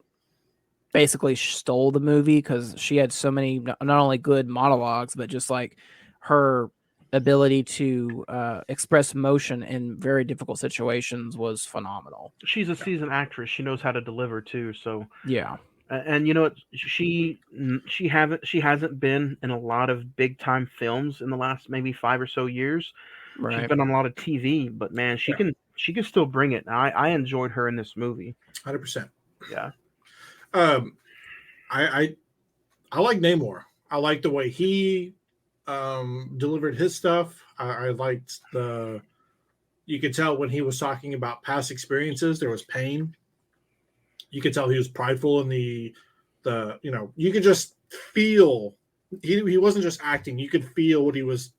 basically stole the movie because she had so many not only good monologues, but just like her ability to express emotion in very difficult situations was phenomenal. She's a seasoned actress. She knows how to deliver too. So yeah. And you know what? She hasn't been in a lot of big time films in the last maybe 5 or so years. Right. She's been on a lot of TV, but man, she can still bring it. I enjoyed her in this movie. 100%. Yeah. I like Namor. I like the way he delivered his stuff. I liked you could tell when he was talking about past experiences, there was pain. You could tell he was prideful in the you could just feel he wasn't just acting. You could feel what he was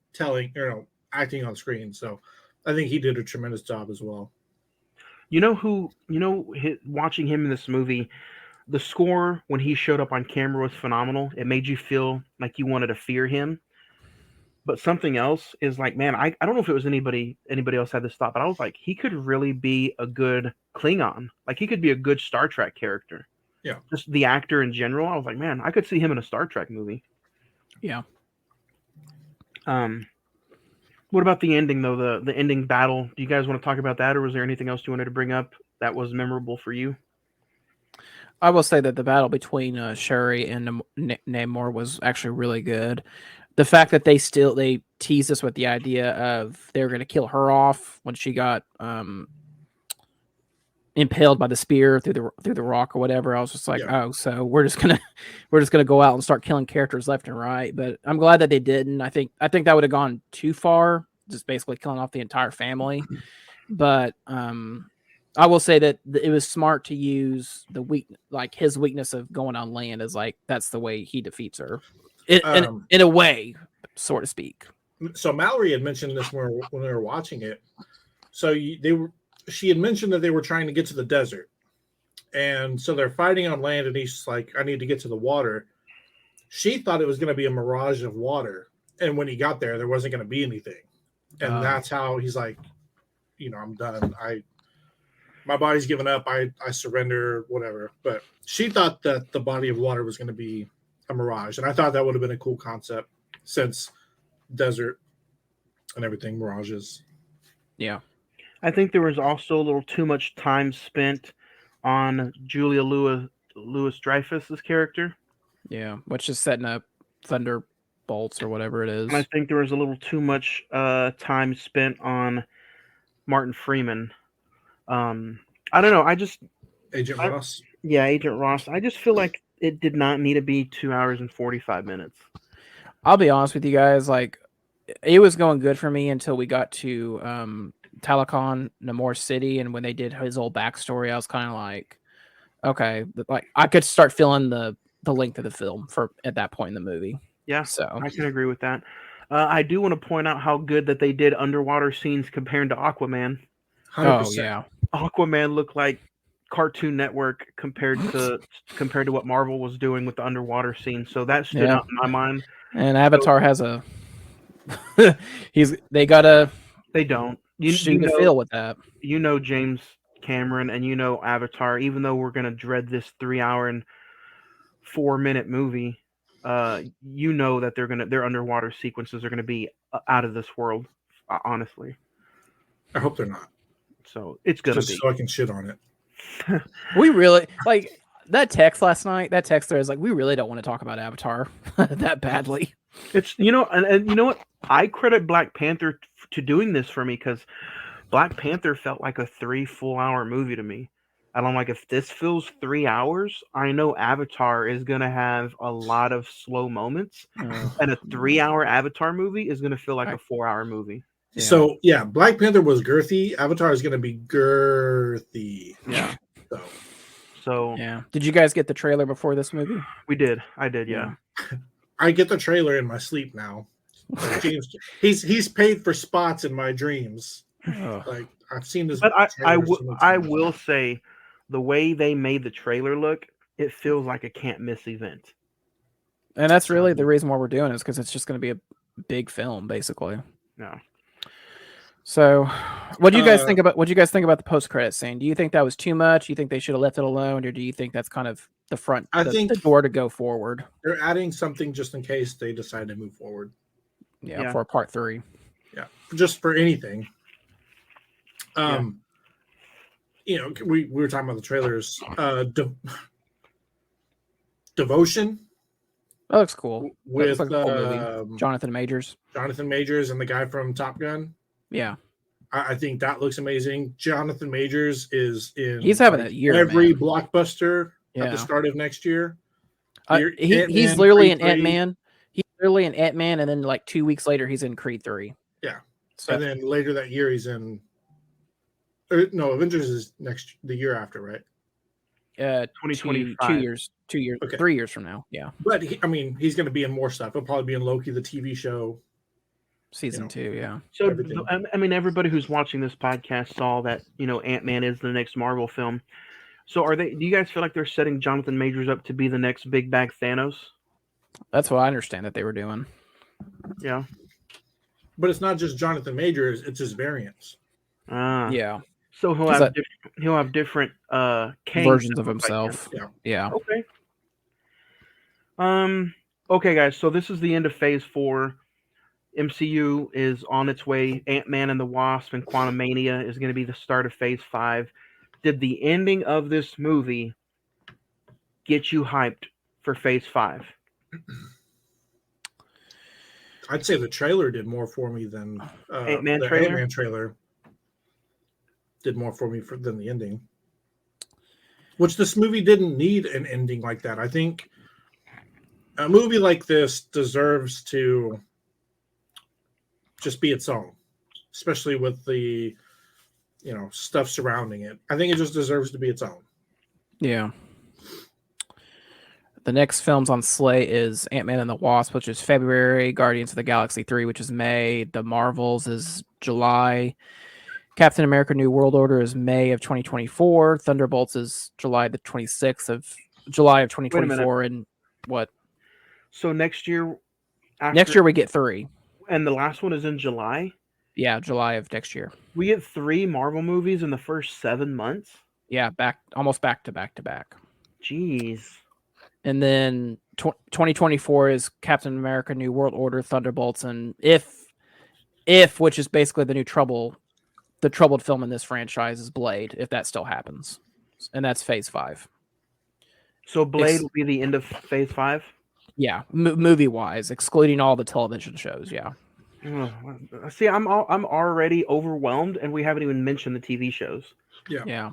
acting on screen. So I think he did a tremendous job as well. Watching him in this movie, the score when he showed up on camera was phenomenal. It made you feel like you wanted to fear him. But something else is like, man, I don't know if it was anybody else had this thought, but I was like, he could really be a good Klingon. Like he could be a good Star Trek character. Yeah. Just the actor in general. I was like, man, I could see him in a Star Trek movie. Yeah. What about the ending though? The ending battle. Do you guys want to talk about that, or was there anything else you wanted to bring up that was memorable for you? I will say that the battle between Shuri and Namor was actually really good. The fact that they teased us with the idea of they were going to kill her off when she got impaled by the spear through the rock or whatever. I was just like, oh, so we're just gonna go out and start killing characters left and right. But I'm glad that they didn't. I think that would have gone too far, just basically killing off the entire family. But I will say that it was smart to use the like his weakness of going on land is like that's the way he defeats her, in a way, so to speak. So Mallory had mentioned this when we were watching it. So she had mentioned that they were trying to get to the desert, and so they're fighting on land, and he's like, "I need to get to the water." She thought it was going to be a mirage of water, and when he got there wasn't going to be anything, and that's how he's like, I'm done. My body's given up. I surrender, whatever. But she thought that the body of water was going to be a mirage, and I thought that would have been a cool concept since desert and everything, mirages. Yeah. I think there was also a little too much time spent on Julia Louis-Dreyfus's character. Yeah, which is setting up Thunderbolts or whatever it is. And I think there was a little too much time spent on Martin Freeman. I don't know. Agent Ross. Yeah, Agent Ross. I just feel like it did not need to be 2 hours and 45 minutes. I'll be honest with you guys. Like, it was going good for me until we got to Talakon, Namor City, and when they did his old backstory, I was kind of like, okay, like I could start feeling the length of the film at that point in the movie. Yeah, so I can agree with that. I do want to point out how good that they did underwater scenes compared to Aquaman. 100%. Oh yeah, Aquaman looked like Cartoon Network compared to what Marvel was doing with the underwater scene. So that stood out in my mind. And Avatar has a they don't shoot a feel with that. James Cameron and Avatar, even though we're gonna dread this 3 hour and 4 minute movie, that their underwater sequences are gonna be out of this world. Honestly, I hope they're not. So it's gonna just be. so I can shit on it. We really like that text last night. That text there is like, we really don't want to talk about Avatar that badly. It's and you know what? I credit Black Panther to doing this for me because Black Panther felt like a 3 full hour movie to me. And I'm like, if this feels 3 hours, I know Avatar is gonna have a lot of slow moments, and a 3 hour Avatar movie is gonna feel like a 4 hour movie. Yeah. So yeah, Black Panther was girthy. Avatar is gonna be girthy. Yeah. So yeah. Did you guys get the trailer before this movie? We did. I did. Yeah. I get the trailer in my sleep now. Like James, he's paid for spots in my dreams. Like I've seen this. But I will say, the way they made the trailer look, it feels like a can't miss event. And that's really the reason why we're doing it, is because it's just going to be a big film, basically. Yeah. So, what do you guys think about the post-credit scene? Do you think that was too much? Do you think they should have left it alone, or do you think that's kind of the door to go forward? They're adding something just in case they decide to move forward. Yeah. For part 3. Yeah, just for anything. We were talking about the trailers. Devotion. That looks cool. With like a cool movie. Jonathan Majors and the guy from Top Gun. Yeah. I think that looks amazing. Jonathan Majors is in. He's having a year. Every blockbuster at the start of next year. He's literally in Ant-Man. He's literally in Ant-Man, and then like 2 weeks later, he's in Creed 3. Yeah. So, and then later that year, he's in. Avengers is the year after, right? 2025. 2 years, okay. 3 years from now. Yeah. But he's going to be in more stuff. He'll probably be in Loki, the TV show. Season 2, yeah. So, everybody who's watching this podcast saw that, Ant-Man is the next Marvel film. So do you guys feel like they're setting Jonathan Majors up to be the next big bag Thanos? That's what I understand that they were doing. Yeah. But it's not just Jonathan Majors, it's his variants. Yeah. So he'll have different versions of himself. Yeah. Okay. Okay, guys. So this is the end of Phase 4. MCU is on its way. Ant-Man and the Wasp and Quantumania is going to be the start of Phase 5. Did the ending of this movie get you hyped for Phase 5? I'd say the trailer did more for me than Ant-Man the Ant-Man trailer did more for me than the ending. Which this movie didn't need an ending like that. I think a movie like this deserves to just be its own, especially with the stuff surrounding it. I think it just deserves to be its own. Yeah. The next films on slate is Ant-Man and the Wasp, which is February, Guardians of the Galaxy 3, which is May, The Marvels is July, Captain America New World Order is May of 2024, Thunderbolts is July 2024, and what? So next year we get 3. And the last one is in July? Yeah, July of next year. We get 3 Marvel movies in the first 7 months? Yeah, almost back to back. Jeez. And then 2024 is Captain America New World Order, Thunderbolts, and if which is basically the troubled film in this franchise is Blade, if that still happens. And that's phase 5. So Blade will be the end of phase 5? Yeah, movie-wise, excluding all the television shows, yeah. See, I'm already overwhelmed, and we haven't even mentioned the TV shows. Yeah.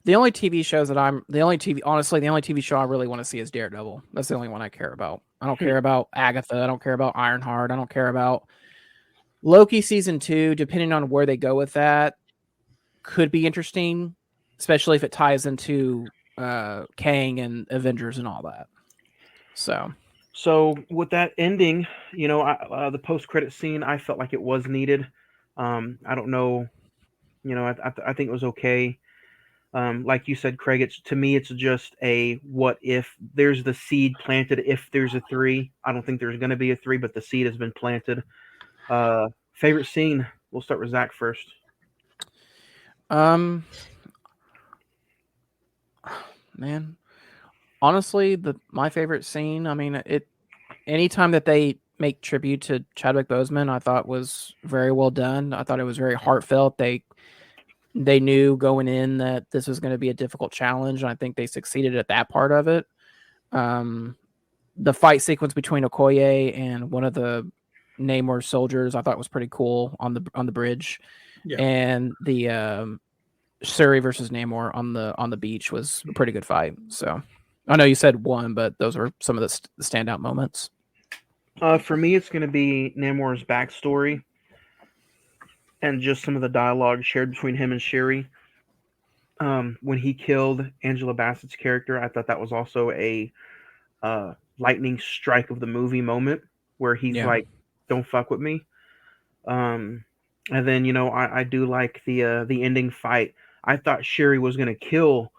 The only TV shows the only TV show I really want to see is Daredevil. That's the only one I care about. I don't care about Agatha. I don't care about Ironheart. I don't care about Loki season 2. Depending on where they go with that, could be interesting, especially if it ties into Kang and Avengers and all that. So with that ending, the post-credit scene, I felt like it was needed. I don't know, I think it was okay. Like you said, Craig, to me, it's just a what if. There's the seed planted. If there's a 3, I don't think there's going to be a 3, but the seed has been planted. Favorite scene? We'll start with Zach first. Man, honestly, my favorite scene. I mean, anytime that they make tribute to Chadwick Boseman, I thought was very well done. I thought it was very heartfelt. They knew going in that this was going to be a difficult challenge, and I think they succeeded at that part of it. The fight sequence between Okoye and one of the Namor soldiers, I thought was pretty cool on the bridge, and the Shuri versus Namor on the beach was a pretty good fight. So I know you said one, but those were some of the standout moments. For me, it's going to be Namor's backstory and just some of the dialogue shared between him and Shuri. When he killed Angela Bassett's character, I thought that was also a lightning strike of the movie moment where he's like, "Don't fuck with me." And then I do like the ending fight. I thought Shuri was gonna kill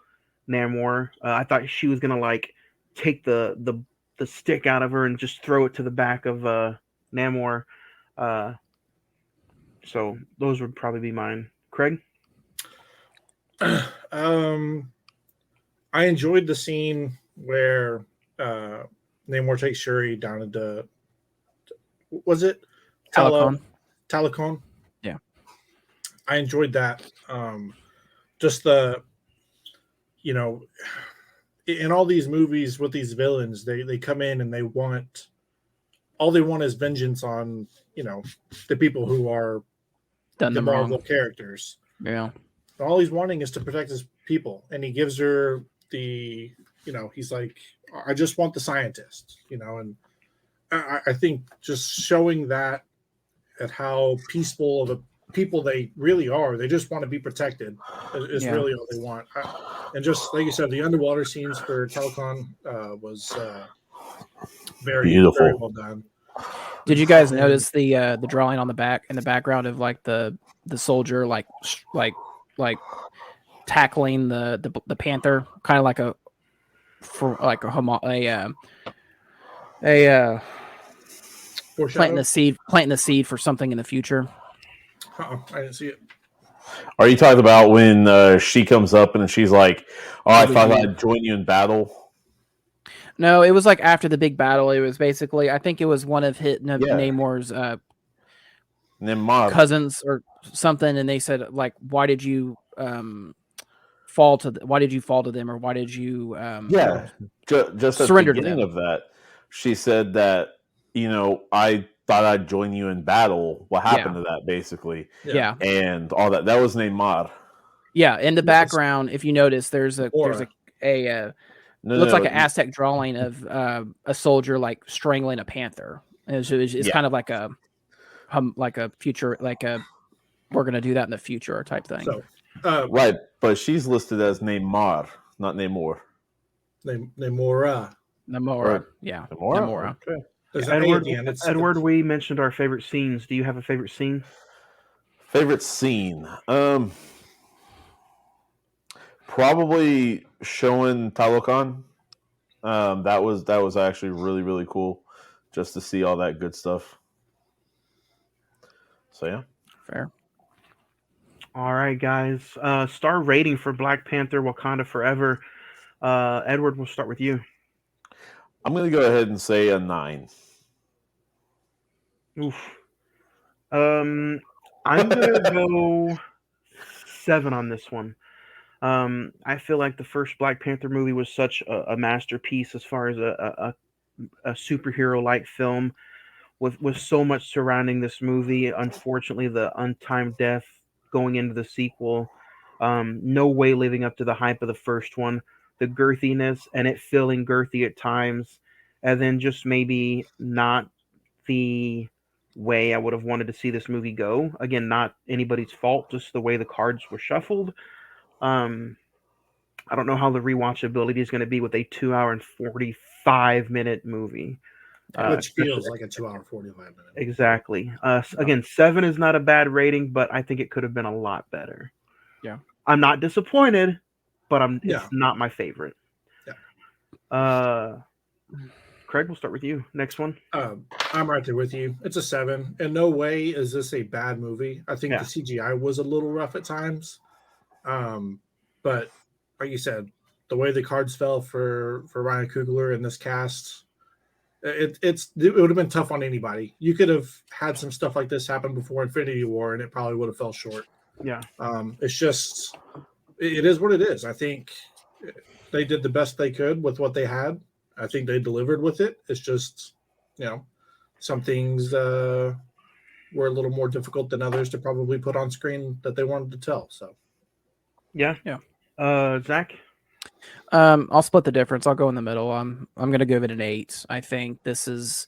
Namor. I thought she was gonna like take the stick out of her and just throw it to the back of Namor. So those would probably be mine. Craig? I enjoyed the scene where Namor takes Shuri down into, was it Telecon? Yeah. I enjoyed that. Just in all these movies with these villains, they come in and they want is vengeance on, the people who are done the them Marvel wrong characters. Yeah. All he's wanting is to protect his people, and he gives her he's like, I just want the scientist, and I think just showing that at how peaceful of a people they really are, they just want to be protected is really all they want. And just like you said, the underwater scenes for Telecon was very beautiful, very well done. Did you guys notice the drawing on the background of like the soldier like tackling the panther, kind of like planting the seed for something in the future? I didn't see it. Are you talking about when she comes up and she's like, "Oh, I thought I'd join you in battle"? No, it was like after the big battle. It was basically, I think it was one of Namor's cousins or something, and they said like, "Why did you fall to them, or why did you just surrender at the beginning of that?" She said that, I thought I'd join you in battle. What happened to that, basically? Yeah. And all that. That was Neymar. Yeah, in the background, if you notice, there's a looks like an Aztec drawing of a soldier like strangling a panther. It's kind of like a future, like a we're going to do that in the future type thing. So, right, but she's listed as Neymar, not Namor. Namora. Namora. Yeah. Namora. Okay. There's Yeah. an A at the end. Edward, we mentioned our favorite scenes. Do you have a favorite scene? Favorite scene? Probably showing Talokan. That was actually really, really cool just to see all that good stuff. So yeah. Fair. All right, guys. Star rating for Black Panther Wakanda Forever. Edward, we'll start with you. I'm going to go ahead and say a 9. Oof. I'm going to go 7 on this one. I feel like the first Black Panther movie was such a masterpiece as far as a superhero-like film with so much surrounding this movie. Unfortunately, the untimed death going into the sequel, no way living up to the hype of the first one, the girthiness and it feeling girthy at times, and then just maybe not the way I would have wanted to see this movie go. Again, not anybody's fault, just the way the cards were shuffled. I don't know how the rewatchability is going to be with a 2 hour and 45-minute movie. Which feels like a 2 hour 45 minute. Exactly. Again, 7 is not a bad rating, but I think it could have been a lot better. Yeah. I'm not disappointed, but it's not my favorite. Yeah. Craig, we'll start with you. Next one. I'm right there with you. It's a 7. In no way is this a bad movie. I think the CGI was a little rough at times. But like you said, the way the cards fell for Ryan Coogler and this cast, it would have been tough on anybody. You could have had some stuff like this happen before Infinity War, and it probably would have fell short. Yeah. It's just, it is what it is. I think they did the best they could with what they had. I think they delivered with it. It's just, some things were a little more difficult than others to probably put on screen that they wanted to tell. So, yeah. Zach. I'll split the difference. I'll go in the middle. I'm going to give it an 8. I think this is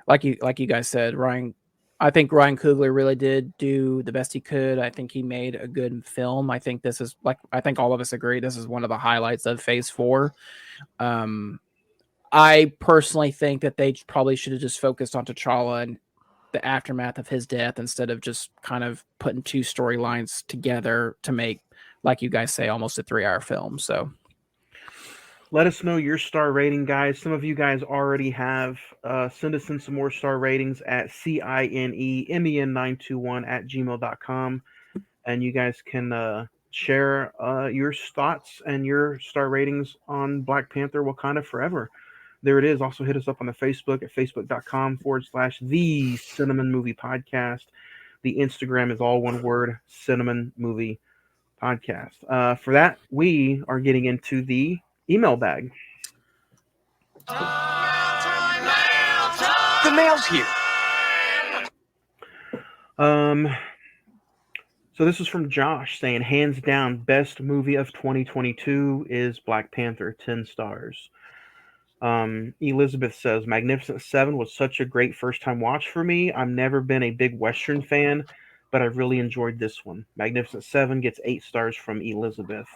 like you guys said, I think Ryan Coogler really did do the best he could. I think he made a good film. I think this is I think all of us agree this is one of the highlights of Phase 4. I personally think that they probably should have just focused on T'Challa and the aftermath of his death instead of just kind of putting 2 storylines together to make, like you guys say, almost a 3-hour film. So let us know your star rating, guys. Some of you guys already have. Send us in some more star ratings at cinemen921@gmail.com. And you guys can share your thoughts and your star ratings on Black Panther Wakanda Forever. There it is. Also hit us up on the Facebook at facebook.com/the Cine-Men Movie Podcast. The Instagram is all one word, Cine-Men Movie Podcast. For that, we are getting into the email bag. The mail's here. So this is from Josh saying, hands down, best movie of 2022 is Black Panther, 10 stars. Elizabeth says, Magnificent Seven was such a great first-time watch for me. I've never been a big Western fan, but I really enjoyed this one. Magnificent Seven gets 8 stars from Elizabeth.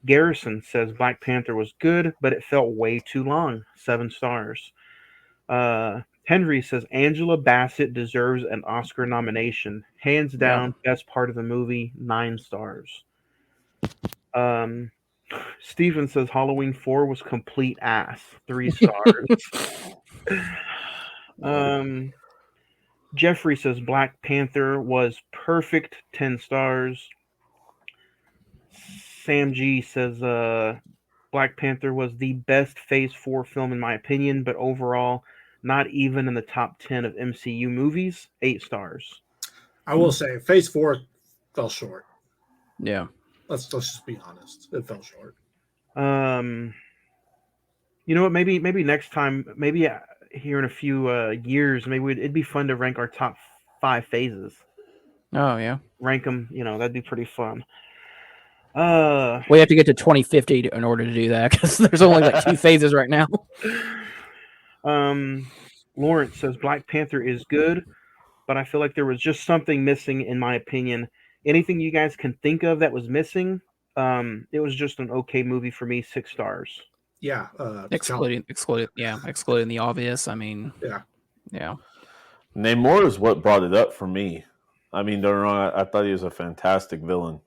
Garrison says Black Panther was good, but it felt way too long. 7 stars. Henry says Angela Bassett deserves an Oscar nomination. Hands down, best part of the movie, 9 stars. Steven says Halloween 4 was complete ass. 3 stars. Jeffrey says Black Panther was perfect. 10 stars. Sam G says Black Panther was the best Phase 4 film in my opinion, but overall not even in the top 10 of MCU movies. 8 stars. I will say Phase 4 fell short. Yeah. Let's just be honest. It fell short. You know what? Maybe next time, maybe here in a few years, maybe it'd be fun to rank our top 5 phases. Oh yeah, rank them. That'd be pretty fun. We have to get to 2050 in order to do that because there's only like 2 phases right now. Lawrence says Black Panther is good. but I feel like there was just something missing, in my opinion. Anything you guys can think of that was missing? It was just an okay movie for me. 6 stars. Yeah, excluding the obvious. I mean, yeah. Namor is what brought it up for me. I mean, don't get me wrong, I thought he was a fantastic villain.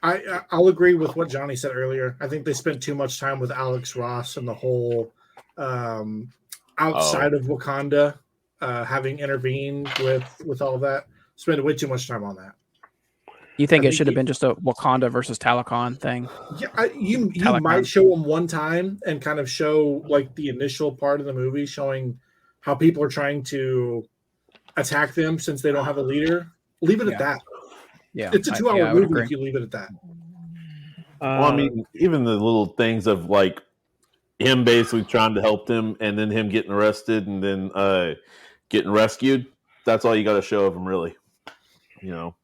I'll agree with what Johnny said earlier. I think they spent too much time with Alex Ross and the whole outside of Wakanda having intervened with all that. Spent way too much time on that. You think it should have been just a Wakanda versus Talakon thing? Yeah, you might show them one time and kind of show like the initial part of the movie showing how people are trying to attack them since they don't have a leader. Leave it at that. Yeah, it's a 2-hour movie if you leave it at that. Well, I mean, even the little things of like him basically trying to help them and then him getting arrested and then getting rescued. That's all you got to show of him, really. You know.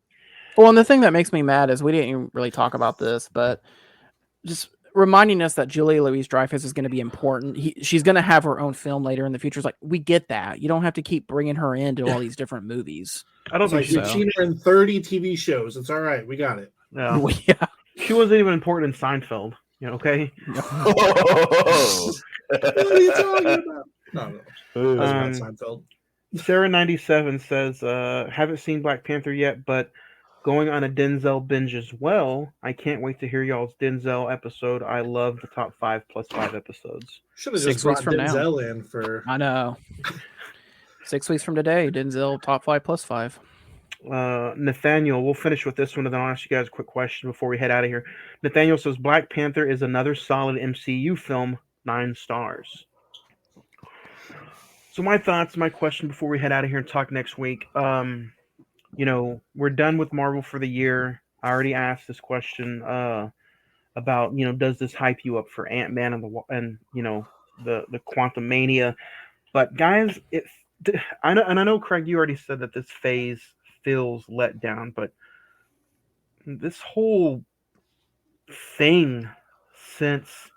Well, and the thing that makes me mad is we didn't even really talk about this, but just reminding us that Julia Louis-Dreyfus is going to be important. She's going to have her own film later in the future. It's like, we get that. You don't have to keep bringing her into all these different movies. I don't think so. We've seen her in 30 TV shows. It's all right. We got it. No. Yeah. She wasn't even important in Seinfeld. Okay? What are you talking about? No. Seinfeld. Sarah97 says, haven't seen Black Panther yet, but going on a Denzel binge as well. I can't wait to hear y'all's Denzel episode. I love the top 5 plus 5 episodes. Should have just brought Denzel in for. I know. 6 weeks from today, Denzel top 5 plus 5. Nathaniel, we'll finish with this one, and then I'll ask you guys a quick question before we head out of here. Nathaniel says Black Panther is another solid MCU film, 9 stars. So my thoughts, my question before we head out of here and talk next week. We're done with Marvel for the year. I already asked this question about, does this hype you up for Ant-Man and the Quantum Mania? But guys, I know, Craig, you already said that this phase feels let down, but this whole thing since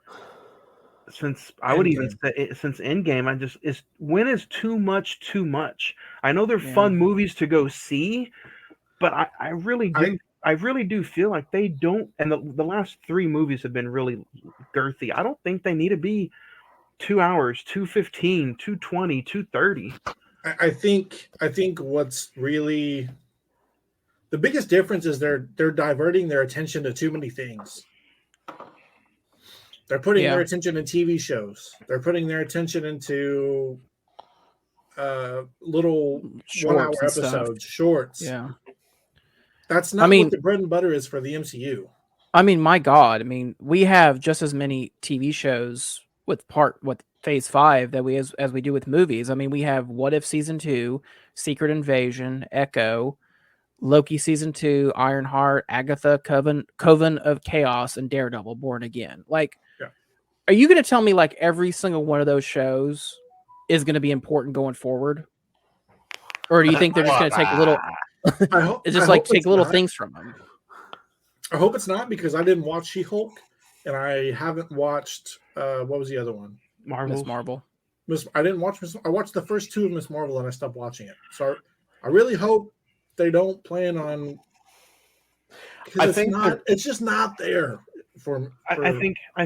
I would even say since Endgame, when is too much too much? I know they're fun movies to go see, but I really do feel like they don't. And the last 3 movies have been really girthy. I don't think they need to be 2 hours, 2:15, 2:20, 2:30. I think what's really the biggest difference is they're diverting their attention to too many things. They're putting their attention in TV shows. They're putting their attention into little 1-hour episodes, shorts. Yeah. That's not what the bread and butter is for the MCU. I mean, my God. I mean, we have just as many TV shows with Phase 5 that as we do with movies. I mean, we have What If Season 2, Secret Invasion, Echo, Loki Season 2, Ironheart, Agatha, Coven of Chaos, and Daredevil Born Again. Like, are you going to tell me like every single one of those shows is going to be important going forward? Or do you think they're just going to take little take little things from them? I hope it's not, because I didn't watch She-Hulk and I haven't watched what was the other one? Miss Marvel. I didn't watch I watched the first 2 of Miss Marvel and I stopped watching it. So I really hope they don't plan on, because it's just not there for I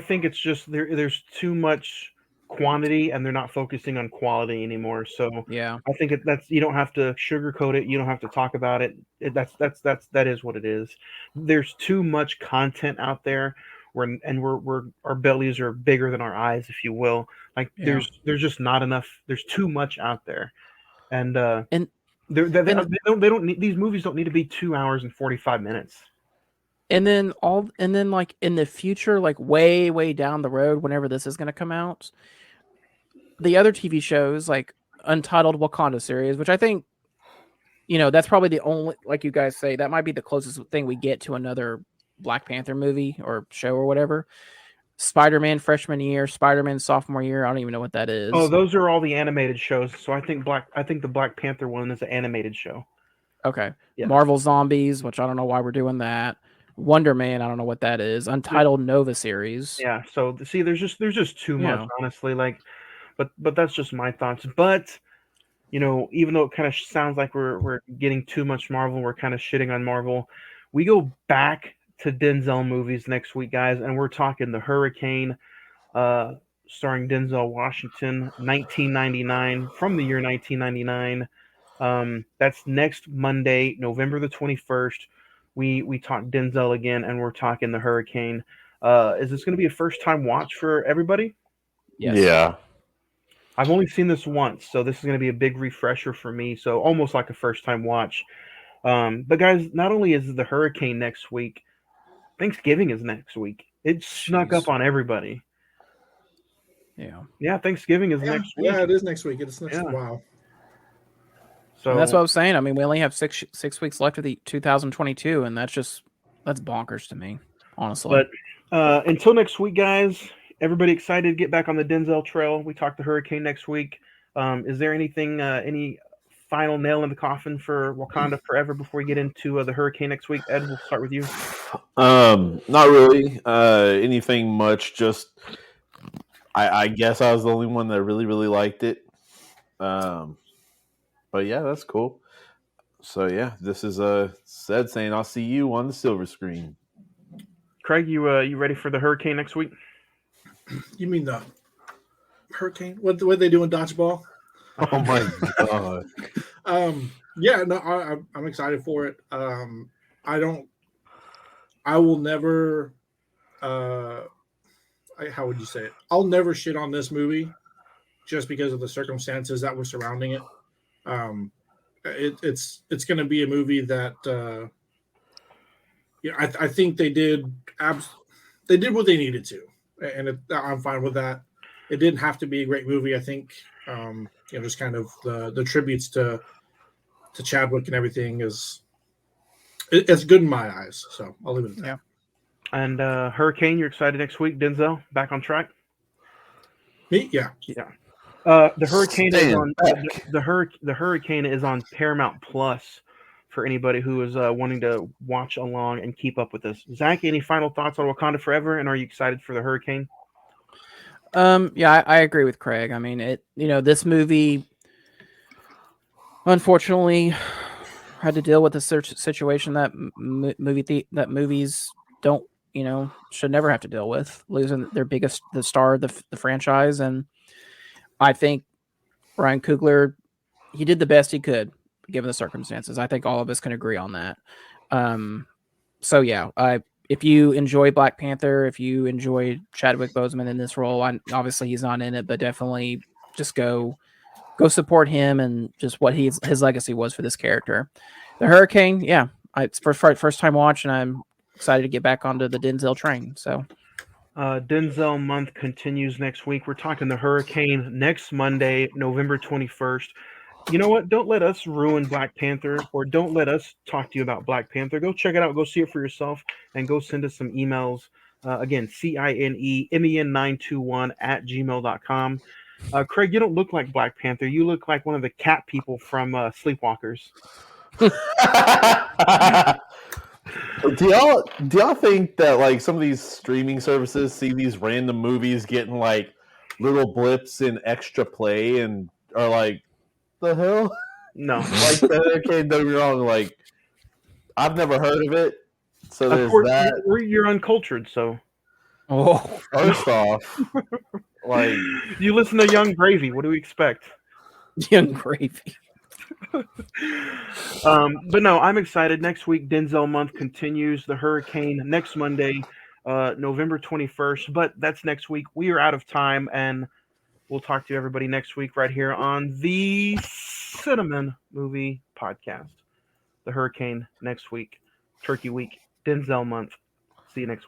think it's just there's too much quantity and they're not focusing on quality anymore. So yeah, I think that's, you don't have to sugarcoat it, you don't have to talk about it. That is what it is. There's too much content out there we're our bellies are bigger than our eyes, if you will. Like there's just not enough. There's too much out there, and they don't need, these movies don't need to be 2 hours and 45 minutes. And then like in the future, like way down the road, whenever this is going to come out, the other TV shows like Untitled Wakanda series, which I think, that's probably the only, like you guys say, that might be the closest thing we get to another Black Panther movie or show or whatever. Spider-Man freshman year, Spider-Man sophomore year. I don't even know what that is. Oh, those are all the animated shows. So I think the Black Panther one is an animated show. Okay. Yeah. Marvel Zombies, which I don't know why we're doing that. Wonder Man, I don't know what that is. Untitled Nova series. Yeah. So see, there's just too much, honestly. Like, but that's just my thoughts. But even though it kind of sounds like we're getting too much Marvel, we're kind of shitting on Marvel. We go back to Denzel movies next week, guys, and we're talking The Hurricane, starring Denzel Washington, 1999, from the year 1999. That's next Monday, November the 21st. We talk Denzel again, and we're talking The Hurricane. Is this going to be a first time watch for everybody? Yes. Yeah. I've only seen this once, so this is going to be a big refresher for me. So almost like a first time watch. But guys, not only is The Hurricane next week, Thanksgiving is next week. It snuck up on everybody. Yeah, Thanksgiving is next week. Yeah, it is next week. It's next. Wow. So and that's what I was saying. I mean, we only have six weeks left of the 2022, and that's bonkers to me, honestly. But until next week, guys, everybody excited to get back on the Denzel trail. We talk the Hurricane next week. Is there anything, any final nail in the coffin for Wakanda Forever before we get into the Hurricane next week? Ed, we'll start with you. Not really. Anything much. Just I guess I was the only one that really, really liked it. But yeah, that's cool. So yeah, this is Sed saying I'll see you on the silver screen. Craig, you ready for the Hurricane next week? You mean the Hurricane? What they do in dodgeball? Oh my god. Yeah, no, I'm excited for it. I will never. How would you say it? I'll never shit on this movie just because of the circumstances that were surrounding it. It's going to be a movie that I think they did what they needed to, and I'm fine with that. It didn't have to be a great movie. I think just kind of the tributes to Chadwick and everything it's good in my eyes. So I'll leave it at that. Yeah. And Hurricane, you're excited next week? Denzel back on track? Me? Yeah. The Hurricane is on the Hurricane is on Paramount Plus for anybody who is wanting to watch along and keep up with this. Zach, any final thoughts on Wakanda Forever, and are you excited for the Hurricane? Yeah, I agree with Craig. I mean, this movie unfortunately had to deal with the situation that movies don't, should never have to deal with, losing the star of the franchise. And I think Ryan Coogler, he did the best he could given the circumstances. I think all of us can agree on that. So yeah, if you enjoy Black Panther, if you enjoy Chadwick Boseman in this role, obviously he's not in it, but definitely just go support him and just what his legacy was for this character. The Hurricane, yeah, it's first time watch, and I'm excited to get back onto the Denzel train. So Denzel month continues next week. We're talking the Hurricane next Monday, November 21st. You know what? Don't let us ruin Black Panther, or don't let us talk to you about Black Panther. Go check it out. Go see it for yourself, and go send us some emails. Again, cinemen921@gmail.com. Craig, you don't look like Black Panther. You look like one of the cat people from Sleepwalkers. Do y'all think that like some of these streaming services see these random movies getting like little blips in extra play and are like, the hell? No. Like the Hurricane, don't be wrong. Like, I've never heard of it. So there's that. You're uncultured, so. Oh, first off, like you listen to Young Gravy. What do we expect? Young Gravy. But no, I'm excited. Next week, Denzel month continues. The Hurricane next Monday, November 21st. But that's next week. We are out of time, and we'll talk to everybody next week right here on the Cine-Men Movie Podcast. The Hurricane next week. Turkey week. Denzel month. See you next week.